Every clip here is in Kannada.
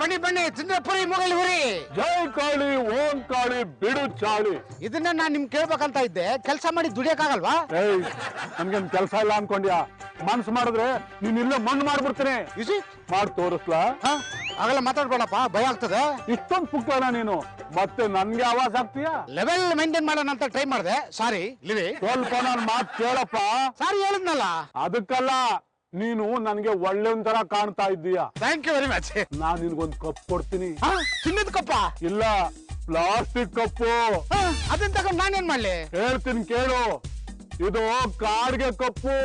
ಬನ್ನಿ ಬನ್ನಿ ತಿಂದ್ರಪುರಿ ಮೊಗಲಿ ಹುರಿ. ಜೈ ಕಾಳಿ ಓಂ ಕಾಳಿ ಬಿಡು ಚಾಳಿ. ಇದನ್ನ ನಾನ್ ನಿಮ್ ಕೇಳ್ಬೇಕಂತ ಇದ್ದೆ, ಕೆಲಸ ಮಾಡಿ ದುಡಿಯಕ್ಕಾಗಲ್ವಾ? ನನ್ಗೇನ್ ಕೆಲಸ ಇಲ್ಲ ಅನ್ಕೊಂಡ್ಯಾ? ಮನ್ಸು ಮಾಡಿದ್ರೆ ನೀನ್ ಇಲ್ಲೇ ಮಣ್ಣು ಮಾಡ್ಬಿಡ್ತೀನಿ. ಮಾಡಿ ತೋರಿಸ್ಲಾ? ಆಗಲ್ಲ ಮಾತಾಡ್ಬೇಡಪ್ಪ, ಭಯ ಆಗ್ತದೆ. ಇಷ್ಟೊಂದು ಪುಕ್ಕನ ನೀನು, ಮತ್ತೆ ನನ್ಗೆ ಆವಾಜ್ ಆಗ್ತೀಯಾ? ಲೆವೆಲ್ ಮೇಂಟೈನ್ ಮಾಡೋಣ ಅಂತ ಟ್ರೈ ಮಾಡಿದೆ. ಸಾರಿ ಲಿವಿ. ಸ್ವಲ್ಪ ನನ್ ಮಾತು ಕೇಳಪ್ಪ. ಸಾರಿ ಹೇಳಿದ್ನಲ್ಲ. ಅದಕ್ಕಲ್ಲ, ನೀನು ನನ್ಗೆ ಒಳ್ಳೆನ್ ತರ ಕಾಣ್ತಾ ಇದ್ದೀಯಾ. Thank you very much. ನಾನ್ ನಿನ್ಗೊಂದ್ ಕಪ್ ಕೊಡ್ತೀನಿ. ಚಿನ್ನದ ಕಪ್ಪ? ಇಲ್ಲ, ಪ್ಲಾಸ್ಟಿಕ್ ಕಪ್ಪು. ಅದನ್ನ ತಗೊಂಡ್ ನಾನೇನ್ ಮಾಡ್ಲಿ? ಹೇಳ್ತೀನಿ ಕೇಳು, ಇದು ಕಾಡ್ಗೆ ಕಪ್ಪು.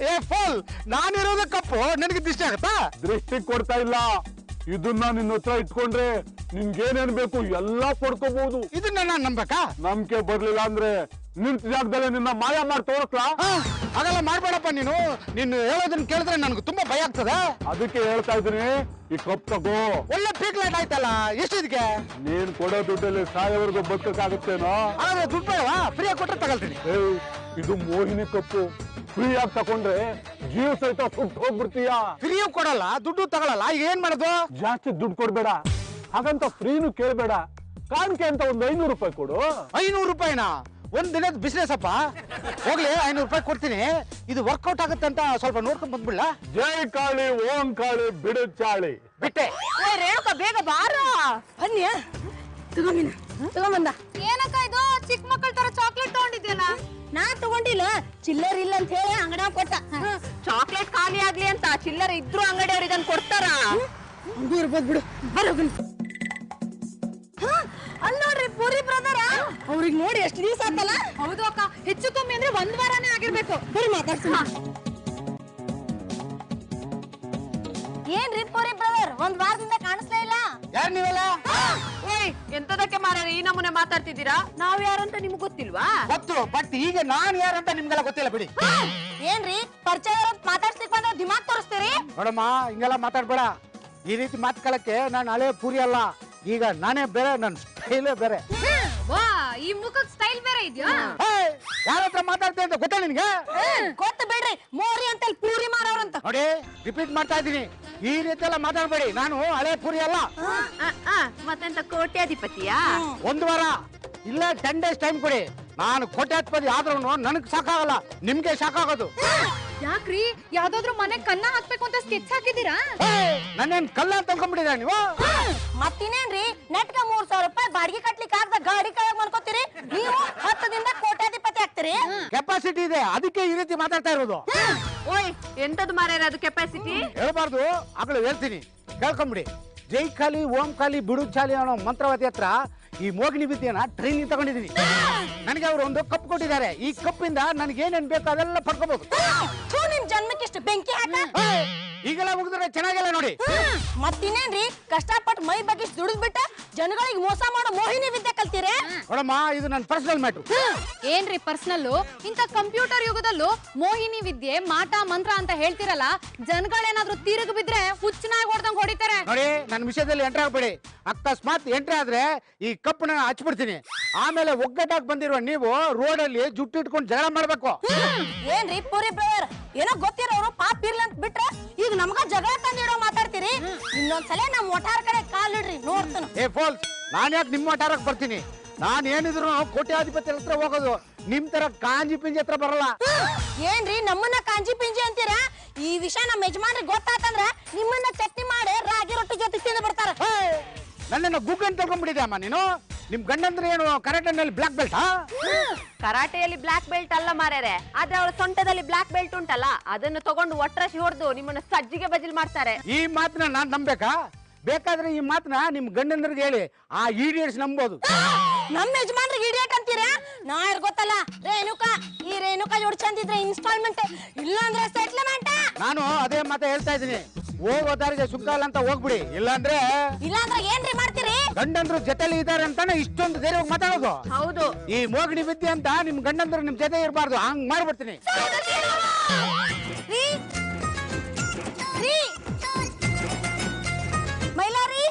ಏ ಫೋಲ್, ನಾನಿರೋದ ಕಪ್ಪು ನನಗೆ ದೃಷ್ಟಿ ಆಗತ್ತಾ? ದೃಷ್ಟಿ ಕೊಡ್ತಾ ಇಲ್ಲ. ಇದನ್ನ ನಿನ್ನ ಹತ್ರ ಇಟ್ಕೊಂಡ್ರೆ ನಿನ್ಗೇನೇನ್ ಬೇಕು ಎಲ್ಲಾ ಪಡ್ಕೋಬಹುದು. ಇದನ್ನ ನಾನ್ ನಂಬೇಕಾ? ನಂಬಿಕೆ ಬರ್ಲಿಲ್ಲ ಅಂದ್ರೆ ನಿಂತ ಜಾಗದಲ್ಲೇ ನಿನ್ನ ಮಾಯ ಮಾಡಿ ತೋರಿಸ್ಲಾ? ಹಾಗೆಲ್ಲ ಮಾಡ್ಬೇಡಪ್ಪ ನೀನು. ನೀನು ಹೇಳೋದನ್ನ ಕೇಳಿದ್ರೆ ನನ್ಗೆ ತುಂಬಾ ಭಯ ಆಗ್ತದೆ. ಅದಕ್ಕೆ ಹೇಳ್ತಾ ಇದ್ದೀನಿ, ಈ ಕಪ್ ತಗೋ. ಒಳ್ಳೆ ಪೀಕ್ಲೇಟ್ ಆಯ್ತಲ್ಲ. ಎಷ್ಟು ಇದಕ್ಕೆ? ನೀನ್ ಕೊಡೋ ದುಡ್ಡಲ್ಲಿ ಸಾಯೋವರೆಗೂ ಬದುಕಕ್ಕಾಗತ್ತೇನೋ? ಆದ್ರೆ ದುಡ್ಡು ಬೇಡವಾ? ಫ್ರೀಯಾಗಿ ಕೊಟ್ರೆ ತಗೊಳ್ತೀನಿ. ಇದು ಮೋಹಿನಿ ಕಪ್ಪು. ಫ್ರೀ ಆಗಿ ತಕೊಂಡ್ರೆ ಜೀವ ಸಹಿತ ಸುಟ್ಟು ಹೋಗ್ಬಿಡ್ತೀಯಾ. ಫ್ರೀಯೂ ಕೊಡಲ್ಲ, ದುಡ್ಡು ತಗೊಳಲ್ಲ. ಈಗ ಏನ್ ಮಾಡೋದು? ಜಾಸ್ತಿ ದುಡ್ಡು ಕೊಡ್ಬೇಡ, ಹಾಗಂತ ಫ್ರೀನು ಕೇಳ್ಬೇಡ. ಕಾಣಿಕೆ ಅಂತ ಒಂದು 500 ರೂಪಾಯಿ ಕೊಡು. 500 ರೂಪಾಯಿನಾ? ಒಂದ್ ದಿನದ ಬಿಸ್ನೆಸ್ ಅಪ್ಪ. ಹೋಗ್ಲಿ, 500 ರೂಪಾಯಿ ಕೊಡ್ತೀನಿ. ಇದು ವರ್ಕೌಟ್ ಆಗುತ್ತೆ ಅಂತ ಸ್ವಲ್ಪ ನೋಡ್ಕೊಂಡ್ ಬಂದ್ಬಿಡ್ಲಾ? ಜೈ ಕಾಳಿ ಓಂ ಕಾಳಿ ಬಿಡು ಚಾಳಿ. ಬಿಟ್ಟೆ. ರೇಣುಕಾ ಬೇಗ ಬಾರ. ಬನ್ನಿ ತಗೊಂಬಂದ. ಏನಕ್ಕ ಇದು ಚಿಕ್ಕ ಮಕ್ಕಳ ತರ ಚಾಕ್ಲೇಟ್ ತಗೊಂಡಿದ್ಯಲ್ಲ? ನಾ ತಗೊಂಡಿಲ್ಲ, ಚಿಲ್ಲರ್ ಇಲ್ಲ ಅಂತ ಹೇಳಿ ಅಂಗಡಿ ಕೊಟ್ಟ. ಚಾಕ್ಲೇಟ್ ಖಾಲಿ ಆಗ್ಲಿ ಅಂತ ಚಿಲ್ಲರ್ ಇದ್ರು ಅಂಗಡಿಯವ್ರು ಇದನ್ನ ಕೊಡ್ತಾರ? ಹಂಗೂ ಇರ್ಬೋದು ಬಿಡು. ಬರೋಗ ಅಲ್ಲಿ ನೋಡ್ರಿ ಪೂರಿ ಬ್ರದರ. ಅವ್ರಿಗೆ ನೋಡಿ ಎಷ್ಟು ದಿವಸ ಆತಲ್ಲ. ಹೌದು ಅಕ್ಕ, ಹೆಚ್ಚು ಕಮ್ಮಿ ಅಂದ್ರೆ 1 ವಾರನೇ ಆಗಿರ್ಬೇಕು. ಬರೀ ಮಾತಾಡ್ತೀನಿ. ಏನ್ರಿ ಪೂರಿ ಬ್ರದರ್, 1 ವಾರದಿಂದ ಕಾಣಿಸ್ಲೇ ಇಲ್ಲ. ಯಾರು ನೀವೆಲ್ಲ? ಓಯ್, ಎಂತದಕ್ಕೆ ಮಾರ್ಯಾರ ಈ ನಮೂನೆ ಮಾತಾಡ್ತಿದ್ದೀರಾ? ನಾವ್ ಯಾರಂತ ನಿಮ್ಗೆ ಗೊತ್ತಿಲ್ವಾ? ಗೊತ್ತು, ಬಟ್ ಈಗ ನಾನ್ ಯಾರಂತ ನಿಮ್ಗೆಲ್ಲ ಗೊತ್ತಿಲ್ಲ ಬಿಡಿ. ಏನ್ರಿ ಪರಿಚಯ ಮಾತಾಡ್ಸ್ಲಿಕ್ಕೆ ಬಂದ್ರೆ ದಿಮಾಗ್ ತೋರಿಸ್ತೀರಿ? ನೋಡಮ್ಮ, ಹಿಂಗೆಲ್ಲ ಮಾತಾಡ್ಬೇಡ. ಈ ರೀತಿ ಮಾತ್ಕೊಳ್ಳಕ್ಕೆ ನಾನು ಹಳೆ ಪೂರಿ ಅಲ್ಲ. ಈಗ ನಾನೇ ಬೇರೆ, ನನ್ನ ಸ್ಟೈಲೇ ಬೇರೆ. ವಾ, ಈ ಮುಖಕ್ ಸ್ಟೈಲ್ ಬೇರೆ ಇದೆಯಾ? ಯಾರ ಹತ್ರ ಮಾತಾಡ್ತೇನೆ ಅಂತ ಗೊತ್ತಾ ನಿನ್ಗೆ? ಗೊತ್ತು ಬಿಡ್ರಿ, ಮೋರಿ ಅಂತ ಪೂರಿ ಮಾರವ್ರಂತ. ನೋಡಿ, ರಿಪೀಟ್ ಮಾಡ್ತಾ ಇದ್ದೀನಿ, ಈ ರೀತಿ ಎಲ್ಲ ಮಾತಾಡ್ಬೇಡಿ. ನಾನು ಹಳೆ ಪೂರಿ ಅಲ್ಲ. ಮತ್ತೆಂತ ಕೋಟ್ಯಾಧಿಪತಿಯಾ? 1 ವಾರ ಇಲ್ಲ 10 days ಟೈಮ್ ಕೊಡಿ. ನಾನು ಕೋಟ್ಯಾಧಿಪತಿ ಆದ್ರೂ ನನಗ್ ಸಾಕಾಗಲ್ಲ, ನಿಮ್ಗೆ ಸಾಕಾಗೋದು. ಯಾಕ್ರಿ, ಯಾವ್ದಾದ್ರು ಮನೆ ಕನ್ನ ಹಾಕ್ಬೇಕು ಅಂತ ಸ್ಕೆಚ್ ಹಾಕಿದೀರಾ? ನನ್ನೇನ್ ಕಲ್ಲ ಅಂತ ಅನ್ಕೊಂಡ್ಬಿಟ್ಟಿದ ನೀವು? ಮತ್ತಿನೇನ್ರಿ, ನೆಟ್ಗ 3,000 ರೂಪಾಯಿ ಬಾಡಿಗೆ ಕಟ್ಲಿಕ್ಕೆ ಆಗದ ಗಾಡಿ ಕಾಯಕ್ ಮಾಡ್ಕೋತೀರಿ. ನೀವು 10 ದಿನದ ಕೋಟ್ಯಾಧಿಪತಿ ಆಗ್ತೀರಿ. ಕೆಪಾಸಿಟಿ ಇದೆ, ಅದಕ್ಕೆ ಈ ರೀತಿ ಮಾತಾಡ್ತಾ ಇರೋದು. ಓಯ್, ಎಂತದ್ ಮಾರ್ಯಾರ ಅದು ಕೆಪಾಸಿಟಿ? ಹೇಳ್ಬಾರ್ದು, ಆಗಲೇ ಹೇಳ್ತೀನಿ, ಕೇಳ್ಕೊಂಬಿಡಿ. ಜೈ ಖಾಲಿ ಓಂ ಖಾಲಿ ಬಿಡು ಚಾಲಿ ಅನ್ನೋ ಮಂತ್ರವತಿ ಹತ್ರ ಈ ಮೋಗಿನಿ ವಿದ್ಯೆನ ಟ್ರೈನಿಂಗ್ ತಗೊಂಡಿದ್ದೀನಿ. ನನಗೆ ಅವರು ಒಂದು ಕಪ್ ಕೊಟ್ಟಿದ್ದಾರೆ. ಈ ಕಪ್ಪಿಂದ ನನಗೆ ಏನೇನ್ ಬೇಕು ಅದೆಲ್ಲ ಪಡ್ಕೋಬಹುದು. ನಿಮ್ ಜನ್ಮಕ್ಕೆ ಇಷ್ಟು ಬೆಂಕಿ ಹಾಕ. ಈಗೆಲ್ಲ ಮುಗಿದ್ರೆ ಚೆನ್ನಾಗಿಲ್ಲ ನೋಡಿ. ಮತ್ತಿನೇನ್ರಿ, ಕಷ್ಟಪಟ್ಟು ಮೈ ಬಗ್ಗೆ ದುಡಿದ್ಬಿಟ್ಟ ಜನಗಳಿಗೆ ಮೋಸ ಮಾಡೋ ಮೋಹಿನಿ ವಿದ್ಯೆ ಕಲ್ತೀರಿ. ನೋಡಮ್ಮ, ಇದು ನನ್ನ ಪರ್ಸನಲ್ ಮ್ಯಾಟ್ರು. ಏನ್ರಿ ಪರ್ಸನಲ್? ಇಂತ ಕಂಪ್ಯೂಟರ್ ಯುಗದಲ್ಲೂ ಮೋಹಿನಿ ವಿದ್ಯೆ ಮಾಟ ಮಂತ್ರ ಅಂತ ಹೇಳ್ತಿರಲ್ಲ, ಜನಗಳೇನಾದ್ರೂ ತಿರುಗಿ ಬಿದ್ರೆ ಹುಚ್ಚನಾಗಿ ಹೊಡೆದಂಗ್ ಹೊಡಿತಾರೆ ನೋಡಿ. ನನ್ನ ವಿಷಯದಲ್ಲಿ ಎಂಟ್ರಿ ಆಗ್ಬೇಡಿ. ಅಕಸ್ಮಾತ್ ಎಂಟ್ರಿ ಆದ್ರೆ ಈ ಕಪ್ಪನ ಹಚ್ಬಿಡ್ತೀನಿ. ಆಮೇಲೆ ಒಗ್ಗಟ್ಟಾಗಿ ಬಂದಿರುವ ನೀವು ರೋಡಲ್ಲಿ ಜುಟ್ಟು ಇಟ್ಕೊಂಡು ಜಗಳ ಮಾಡ್ಬೇಕು. ಏನ್ರಿ ಪೂರಿ ಬ್ರದರ್, ಏನೋ ಗೊತ್ತಿರೋರು ಪಾಪ ಇರ್ಲಿ ಅಂತ ಬಿಟ್ರೆ ಈಗ ನಮ್ಗ ಜಗಳ ತಂದಿಡೋ ಮಾತಾಡ್ತೀರಿ. ಇನ್ನೊಂದ್ಸಲ ನಮ್ ಒಟಾರ್ ಕಡೆ ಕಾಲಿಡ್ರಿ, ನೋಡ್ತಾನ. ಏ ಫೋಲ್ಸ್, ನಾನ್ ಯಾಕೆ ನಿಮ್ಮ ಒಟ್ಟಾರಕ್ಕೆ ಬರ್ತೀನಿ? ನಾನ್ ಏನಿದ್ರು ಕೋಟ್ಯಾಧಿಪತಿ ಹತ್ರ ಹೋಗೋದು, ನಿಮ್ ತರ ಕಾಂಜಿ ಪಿಂಜಿ ಹತ್ರ ಬರಲ್ಲ. ಏನ್ರಿ ನಮ್ಮನ್ನ ಕಾಂಜಿ ಪಿಂಜಿ ಅಂತೀರಾ? ಈ ವಿಷಯ ನಮ್ಮ ಯಜಮಾನ್ರಿಗೆ ಗೊತ್ತಾತಂದ್ರ ನಿಮ್ಮನ್ನ ಚಟ್ನಿ ಮಾಡಿ ರಾಗಿ ರೊಟ್ಟಿ ಜೊತೆ ತಿಂದು ಬರ್ತಾರ. ನನ್ನನ್ನು ಗುಗ್ಗನ್ ತಗೊಂಡ್ಬಿಟ್ಟಿದೆ ಅಮ್ಮ ನೀನು. ನಿಮ್ ಗಂಡಂದ್ರೆ ಏನು ಕರಾಟೆನಲ್ಲಿ ಬ್ಲಾಕ್ ಬೆಲ್ಟ್? ಕರಾಟೆಯಲ್ಲಿ ಬ್ಲಾಕ್ ಬೆಲ್ಟ್ ಅಲ್ಲ ಮಾರ್ಯಾರೆ, ಆದ್ರೆ ಅವಳ ಸೊಂಟದಲ್ಲಿ ಬ್ಲಾಕ್ ಬೆಲ್ಟ್ ಉಂಟಲ್ಲ, ಅದನ್ನು ತಗೊಂಡು ಒಟ್ರಾಶಿ ಹೊಡೆದು ನಿಮ್ಮನ್ನ ಸಜ್ಜಿಗೆ ಬಜಿಲ್ ಮಾಡ್ತಾರೆ. ಈ ಮಾತನ್ನ ನಾನ್ ನಂಬೇಕಾ? ಬೇಕಾದ್ರೆ ಈ ಮಾತನ್ನ ನಿಮ್ ಗಂಡಂದ್ರಿಗೆ ಹೇಳಿ, ಆ ಇಡಿಯಟ್ಸ್ ನಂಬೋದು. ನಮ್ಮ ಯಜಮಾನ್ರಿಗೆ ಇಡಿಯಟ್ ಅಂತೀರಾ? ನಾ ಗೊತ್ತಲ್ಲ ರೇಣುಕಾ, ಈ ರೇಣುಕಾ ಜೋಡಿ ಚಂದಿದ್ರೆ ಇನ್ಸ್ಟಾಲ್ಮೆಂಟ್, ಇಲ್ಲ ಅಂದ್ರೆ ಸೆಟ್ಲ್ಮೆಂಟ್. ನಾನು ಅದೇ ಮಾತ ಹೇಳ್ತಾ ಇದ್ದೀನಿ, ಹೋಗೋದಾರಿಗೆ ಸುಖ ಇಲ್ಲ ಅಂತ ಹೋಗ್ಬಿಡಿ. ಇಲ್ಲಾಂದ್ರೆ ಏನ್ರಿ ಮಾಡ್ತೀರಿ? ಗಂಡಂದ್ರು ಜೊತೆಲಿ ಇದಾರೆ ಅಂತಾನೆ ಇಷ್ಟೊಂದು ಧೈರ್ಯವಾಗಿ ಮಾತಾಡೋದು. ಹೌದು, ಈ ಮೋಗಿನಿ ವಿದ್ಯೆ ಅಂತ ನಿಮ್ ಗಂಡಂದ್ರು ನಿಮ್ ಜೊತೆ ಇರಬಾರ್ದು, ಹಂಗ್ ಮಾಡ್ಬಿಡ್ತೀನಿ. ಮೈಲಾರಿ,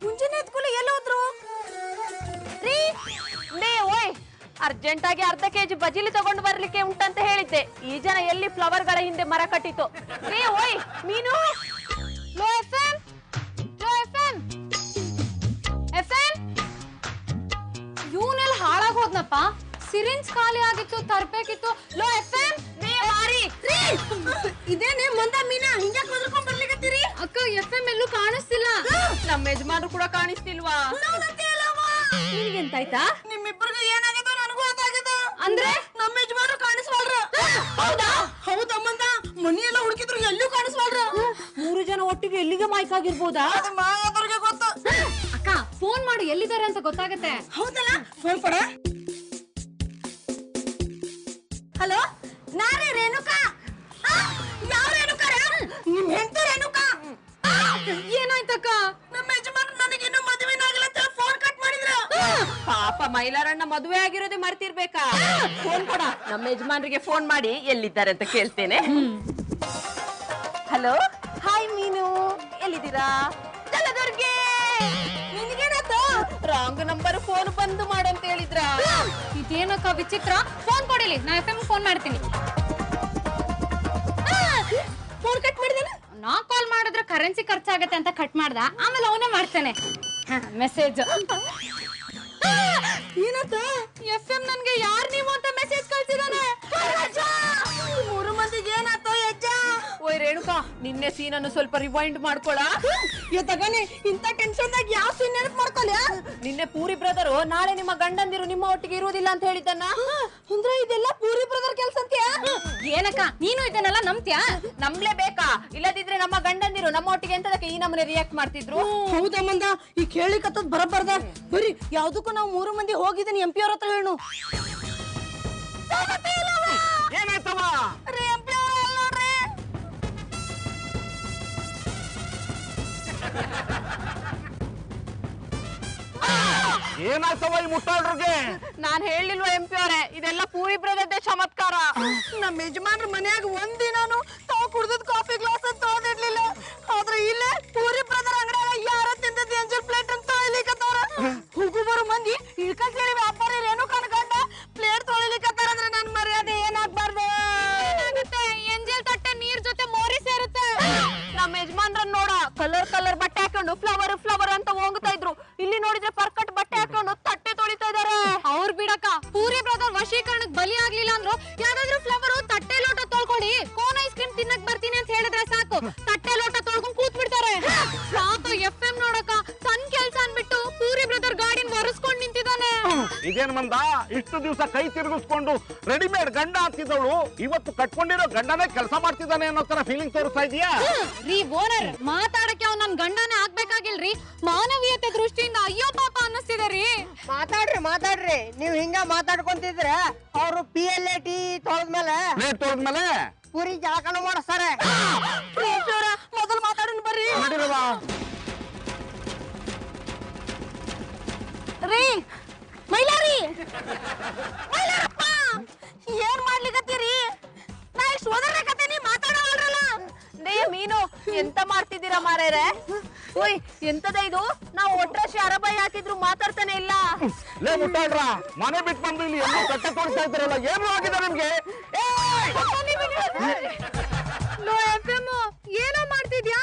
ಮುಂಜಾನೆ ಎಲ್ಲೋದ್ರು ರೀ? ಓಯ್, ಅರ್ಜೆಂಟ್ ಆಗಿ ಅರ್ಧ ಕೆಜಿ ಬಜಿಲಿ ತಗೊಂಡು ಬರ್ಲಿಕ್ಕೆ ಉಂಟಂತ ಹೇಳಿದ್ದೆ. ಈ ಜನ ಎಲ್ಲಿ ಫ್ಲವರ್ ಗಳ ಹಿಂದೆ ಮರ ಕಟ್ಟಿತು. ಓಯ್, ಮೀನು ಲೋ ಎಫ್ಎಂ ಲೋ ಎಫ್ಎಂ ಎಫ್ಎಂ ಇವನೆಲ್ಲ ಹಾಳಾಗ್ ಹೋದ್ನಪ್ಪ. ಸಿರಿಂಜ್ ಖಾಲಿ ಆಗಿತ್ತು, ತರ್ಬೇಕಿತ್ತು. ಲೋ ಎಫ್ಎಂ ಇದೇನೆ ಮಂದ ಮೀನಾ ಹಿಂಗ್ಯಾಕ್ ಬದ್ರಕೊಂಡ್ ಬರ್ಲಿಕತ್ತೀರಿ? ಅಕ್ಕ ಎಫ್ಎಂ ಎಲ್ಲೂ ಕಾಣಿಸ್ತಿಲ್ಲ. ನಮ್ಮ ಯಜಮಾನ್ರು ಕೂಡ ಕಾಣಿಸ್ತಿಲ್ವಾ? ನಿನ್ಗೆಂತಾಯ್ತಾ? ನಿಮ್ಮಿಬ್ಬರಿಗೂ ಏನಾಗಿದೆ ನನಗೂ ಗೊತ್ತಾಗಿದೆ. ಅಂದ್ರೆ ನಮ್ಮ ಯಜಮಾನ್ರು ಕಾಣಿಸ್ವಲ್ರ. ಹೌದಾ? ಹೌದಮ್ಮಂದ ಮನೆಯೆಲ್ಲ ಹುಡುಕಿದ್ರು ಎಲ್ಲೂ ಕಾಣಿಸ್ವಲ್ರ. 3 ಜನ ಒಟ್ಟಿಗೆ ಎಲ್ಲಿಗೆ ಮಾಯ್ಕಾಗಿರ್ಬೋದಾ? ಅದು ಮಾಯಾದವ್ರಿಗೆ ಗೊತ್ತು. ಅಕ್ಕ ಫೋನ್ ಮಾಡು, ಎಲ್ಲಿದ್ದಾರೆ ಅಂತ ಗೊತ್ತಾಗತ್ತೆ. ಹೌದಲ್ಲ? ಫೋನ್ ಕೊಡ. ಹಲೋ, ನಾರೇ ರೇಣುಕಾ. ಯಾವ ರೇಣುಕಾ? ನಿಮ್ ಹೆಂಡತಿ ರೇಣುಕಾ. ಏನಾಯ್ತಕ್ಕ? ನಮ್ಮ ಯಜಮಾನ್ ನನಗಿನ್ನೂ ಮದುವೆನೇ ಆಗಿಲ್ಲ ಅಂತ ಫೋನ್ ಕಟ್ ಮಾಡಿದ್ರ. ಪಾಪ ಮೈಲಾರಣ್ಣ ಮದುವೆ ಆಗಿರೋದೇ ಮರ್ತಿರ್ಬೇಕಾ? ಫೋನ್ ಕೊಡ, ನಮ್ಮ ಯಜಮಾನ್ರಿಗೆ ಫೋನ್ ಮಾಡಿ ಎಲ್ಲಿದ್ದಾರೆ ಅಂತ ಕೇಳ್ತೇನೆ. ಹಲೋ, ಹಾಯ್ ಮೀನು, ಎಲ್ಲಿದ್ದೀರಾ? ಜಲದುರ್ಗೆ. ನಿನ್ಗೇನಾಯ್ತು? ರಾಂಗ್ ನಂಬರ್ ಫೋನ್ ಬಂದು ಮಾಡು ಅಂತ ಹೇಳಿದ್ರ. ಇದೇನಕ್ಕ ವಿಚಿತ್ರ? ಫೋನ್ ಕೊಡಿಲಿ, ನಾ ಎಫ್ಎಂ ಫೋನ್ ಮಾಡ್ತೀನಿ. ಫೋನ್ ಕಟ್ ಮಾಡಿದೇನ? ನಾ ಕಾಲ್ ಮಾಡಿದ್ರೆ ಕರೆನ್ಸಿ ಖರ್ಚಾಗತ್ತೆ ಅಂತ ಕಟ್ ಮಾಡ್ದ. ಆಮೇಲೆ ಅವನೇ ಮಾಡ್ತಾನೆ ಮೆಸೇಜ್. ಏನಾಯ್ತು? ಎಫ್ಎಂ ನನ್ಗೆ ಯಾರ್ ನೀವು ಅಂತ ಮೆಸೇಜ್ ಕಳ್ಸಿದಾನೆ. 3 ಮಂದಿಗೆ ಏನಾಯ್ತು ಯಜ್ಜ? ಓಯ್ ರೇಣುಕಾ, ನಿನ್ನೆ ಸೀನನ್ನು ಸ್ವಲ್ಪ ರಿವೈಂಡ್ ಮಾಡ್ಕೊಳ. ತಗನೆ ಇಂತ ಟೆನ್ಷನ್ ದಾಗ ಯಾವ ಸೀನ್ ನೆನಪು ಮಾಡ್ಕೊಲ್ಯಾ? ನಿನ್ನೆ ಪೂರಿ ಬ್ರದರು ನಾಳೆ ನಿಮ್ಮ ಗಂಡಂದಿರು ನಿಮ್ಮ ಒಟ್ಟಿಗೆ ಇರುವುದಿಲ್ಲ ಅಂತ ಹೇಳಿದ್ದನ್ನ. ಅಂದ್ರೆ ಇದೆಲ್ಲ ಪೂರಿ ಬ್ರದರ್ ಕೆಲ್ಸ ಅಂತ್ಯಾ? ಏನಕ್ಕ ನೀನು ಇದನ್ನೆಲ್ಲ ನಂಬ್ತ್ಯಾ? ನಂಬ್ಲೇಬೇಕಾ? ಇಲ್ಲದಿದ್ರೆ ನಮ್ಮ ಗಂಡಂದಿರು ನಮ್ಮ ಒಟ್ಟಿಗೆ ಎಂತದಕ್ಕೆ ಈ ನಮ್ಮನೆ ರಿಯಾಕ್ಟ್ ಮಾಡ್ತಿದ್ರು? ಹೌದಮ್ಮಂದ ಈ ಕೇಳಿಕತ್ತದ್ ಬರಬಾರ್ದ. ಬರೀ ಯಾವ್ದಕ್ಕೂ ನಾವು 3 ಮಂದಿ ಹೋಗಿದ್ದೀನಿ MP ಅವ್ರ ಹತ್ರ ಹೇಳು. ಏನಾಯ್ತವ? MP ಅವ್ರ ನೋಡ್ರಿ. ಏನಾಯ್ತವ ಈ ಮುಟ್ಟಾಳ್ರಿಗೆ? ನಾನ್ ಹೇಳಿಲ್ವಾ MP ಅವರೇ, ಇದೆಲ್ಲ ಪೂರಿ ಬ್ರದರ್ದೇ ಚಮತ್ಕಾರ. ನಮ್ಮ ಯಜಮಾನ್ರ ಮನ್ಯಾಗ ಒಂದಿನಾನು ತಾವು ಕುಡ್ದದ್ ಕಾಫಿ ಗ್ಲಾಸ್ ಅಂತ ತೊಗೊಂಡಿರ್ಲಿಲ್ಲ. ಆದ್ರೆ ಇಲ್ಲೇ ಪೂರಿ ಬ್ರದರ್ ಅಂಗಡಿಯಾಗ ಯಾರ ತಿಂದದ್ ಏಂಜಲ್ ಪ್ಲೇಟ್ ಅಂತ ತೊಳಿಲಿಕತ್ತಾರ. ಹೋಗು ಬರೋ ಮಂದಿ ಇಳ್ಕೊಂಡ್ ಸೇರಿ ವ್ಯಾಪಾರಿ ರೇಣುಕಾನ ಗಂಡ ಪ್ಲೇಟ್ ತೊಳಿಲಿಕತ್ತಾರ ಅಂದ್ರೆ ನನ್ ಮರ್ಯಾದೆ ಏನಾಗ್ಬಾರ್ದು? ಎಂಜಲ್ ತಟ್ಟೆ ನೀರ್ ಜೊತೆ ಮೋರಿ ಸೇರುತ್ತೆ. ನಮ್ಮ ಯಜಮಾನ್ರನ್ನ ನೋಡ, ಕಲರ್ ಕಲರ್ ಬಟ್ಟೆ ಹಾಕೊಂಡು ಫ್ಲವರ್ ಫ್ಲವರ್ ಅಂತ ಹೋಗ್ತಾ ಇದ್ರು. ಇಲ್ಲಿ ನೋಡಿದ್ರೆ ಪರ್ಕಟ್ ಬಟ್ಟೆ ಹಾಕೊಂಡು ತಟ್ಟೆ ತೊಳಿತಾ ಇದಾರೆ. ಅವ್ರು ಬಿಡಕ್ಕ, ಪೂರಿ ಬ್ರದರ್ ವಶೀಕರಣಕ್ಕೆ ಬಲಿ ಆಗ್ಲಿಲ್ಲ ಅಂದ್ರು ಯಾವ್ದಾದ್ರು ಫ್ಲವರ್ ತಟ್ಟೆ ಲೋಟ ತೊಳ್ಕೊಳ್ಳಿ, ಕೋನ್ ಐಸ್ ಕ್ರೀಮ್ ತಿನ್ನಕ್ ಬರ್ತೀನಿ ಅಂತ ಹೇಳಿದ್ರೆ ಸಾಕು, ತಟ್ಟೆ ಲೋಟ ತೊಳ್ಕೊಂಡ್ ಕೂತ್ ಬಿಡ್ತಾರೆ. ಸಾಕು ಎಫ್ಎಂ ನೋಡಕ್ಕ, ಸಣ್ಣ ಕೆಲ್ಸ ಅನ್ಬಿಟ್ಟು ಪೂರಿ ಬ್ರದರ್ ಗಾಡಿನ ಒರೆಸ್ಕೊಂಡ್ ನಿಂತಿದ್ದಾನೆ. ಇದೇನ್ ಮಂದ, ಇಷ್ಟು ದಿವಸ ಕೈ ತಿರುಗಿಸ್ಕೊಂಡು ರೆಡಿಮೇಡ್ ಗಂಡ ಆಗ್ತಿದ್ದವಳು ಇವತ್ತು ಕಟ್ಕೊಂಡಿರೋ ಗಂಡನೇ ಕೆಲಸ ಮಾಡ್ತಿದ್ದಾನೆ ಅನ್ನೋ ತರ ಫೀಲಿಂಗ್ ತೋರಿಸ್ತಾ ಇದೀಯಾ? ರೀ ಓನರ್, ಮಾತಾಡಕ್ಕೆ ಅವ್ನು ನನ್ ಗಂಡನೇ ಆಗ್ಬೇಕಾಗಿಲ್ರಿ. ಮಾನವೀಯತೆ ದೃಷ್ಟಿಯಿಂದ ಅಯ್ಯೋ ಪಾಪ ಅನ್ನಿಸ್ತಿದೆ ರೀ. ಮಾತಾಡ್ರಿ ನೀವ್ ಹಿಂಗ ಮಾತಾಡ್ಕೊಂತಿದ್ರೆ ಅವ್ರು PLAT ತೊಳೆದ್ಮೇಲೆ ಪ್ಲೇಟ್ ತೊಳೆದ್ಮೇಲೆ ಪೂರಿ ಜಳಕನ ಮಾಡಿಸ್ತಾರೆ. ಮೊದಲು ಮಾತಾಡೋಣ ಬರ್ರಿ. ನಡೀರವ. ರೀ ಮೈಲಾರಿ, ಮೈಲಾರಪ್ಪ, ಏನ್ ಮಾಡ್ಲಿಕತ್ತೀರಿ? ನಾ ಇಷ್ಟು ಓದರ್ಬೇಕತ್ತೀನಿ, ಮಾತಾಡೋಲ್ರಲ್ಲ. ನೇ ಮೀನು, ಎಂತ ಮಾಡ್ತಿದ್ದೀರಾ ಮಾರೇರೆ? ಓಯ್ ಎಂತದ ಇದು? ನಾವು ಒಟ್ರಾಶಿ ಅರಬೈ ಹಾಕಿದ್ರು ಮಾತಾಡ್ತಾನೆ ಇಲ್ಲ. ಲೇ ಮುಟ್ಟಾಳ್ರ, ಮನೆ ಬಿಟ್ಟು ಬಂದು ಇಲ್ಲಿ ಎಲ್ಲ ಕಟ್ಟೆ ತೋರಿಸ್ತಾ ಇದ್ದಾರಲ್ಲ, ಏನು ಆಗಿದೆ ನಿಮ್ಗೆ? ಲೋ ಎಫ್ಎಂ, ಏನೋ ಮಾಡ್ತಿದ್ಯಾ?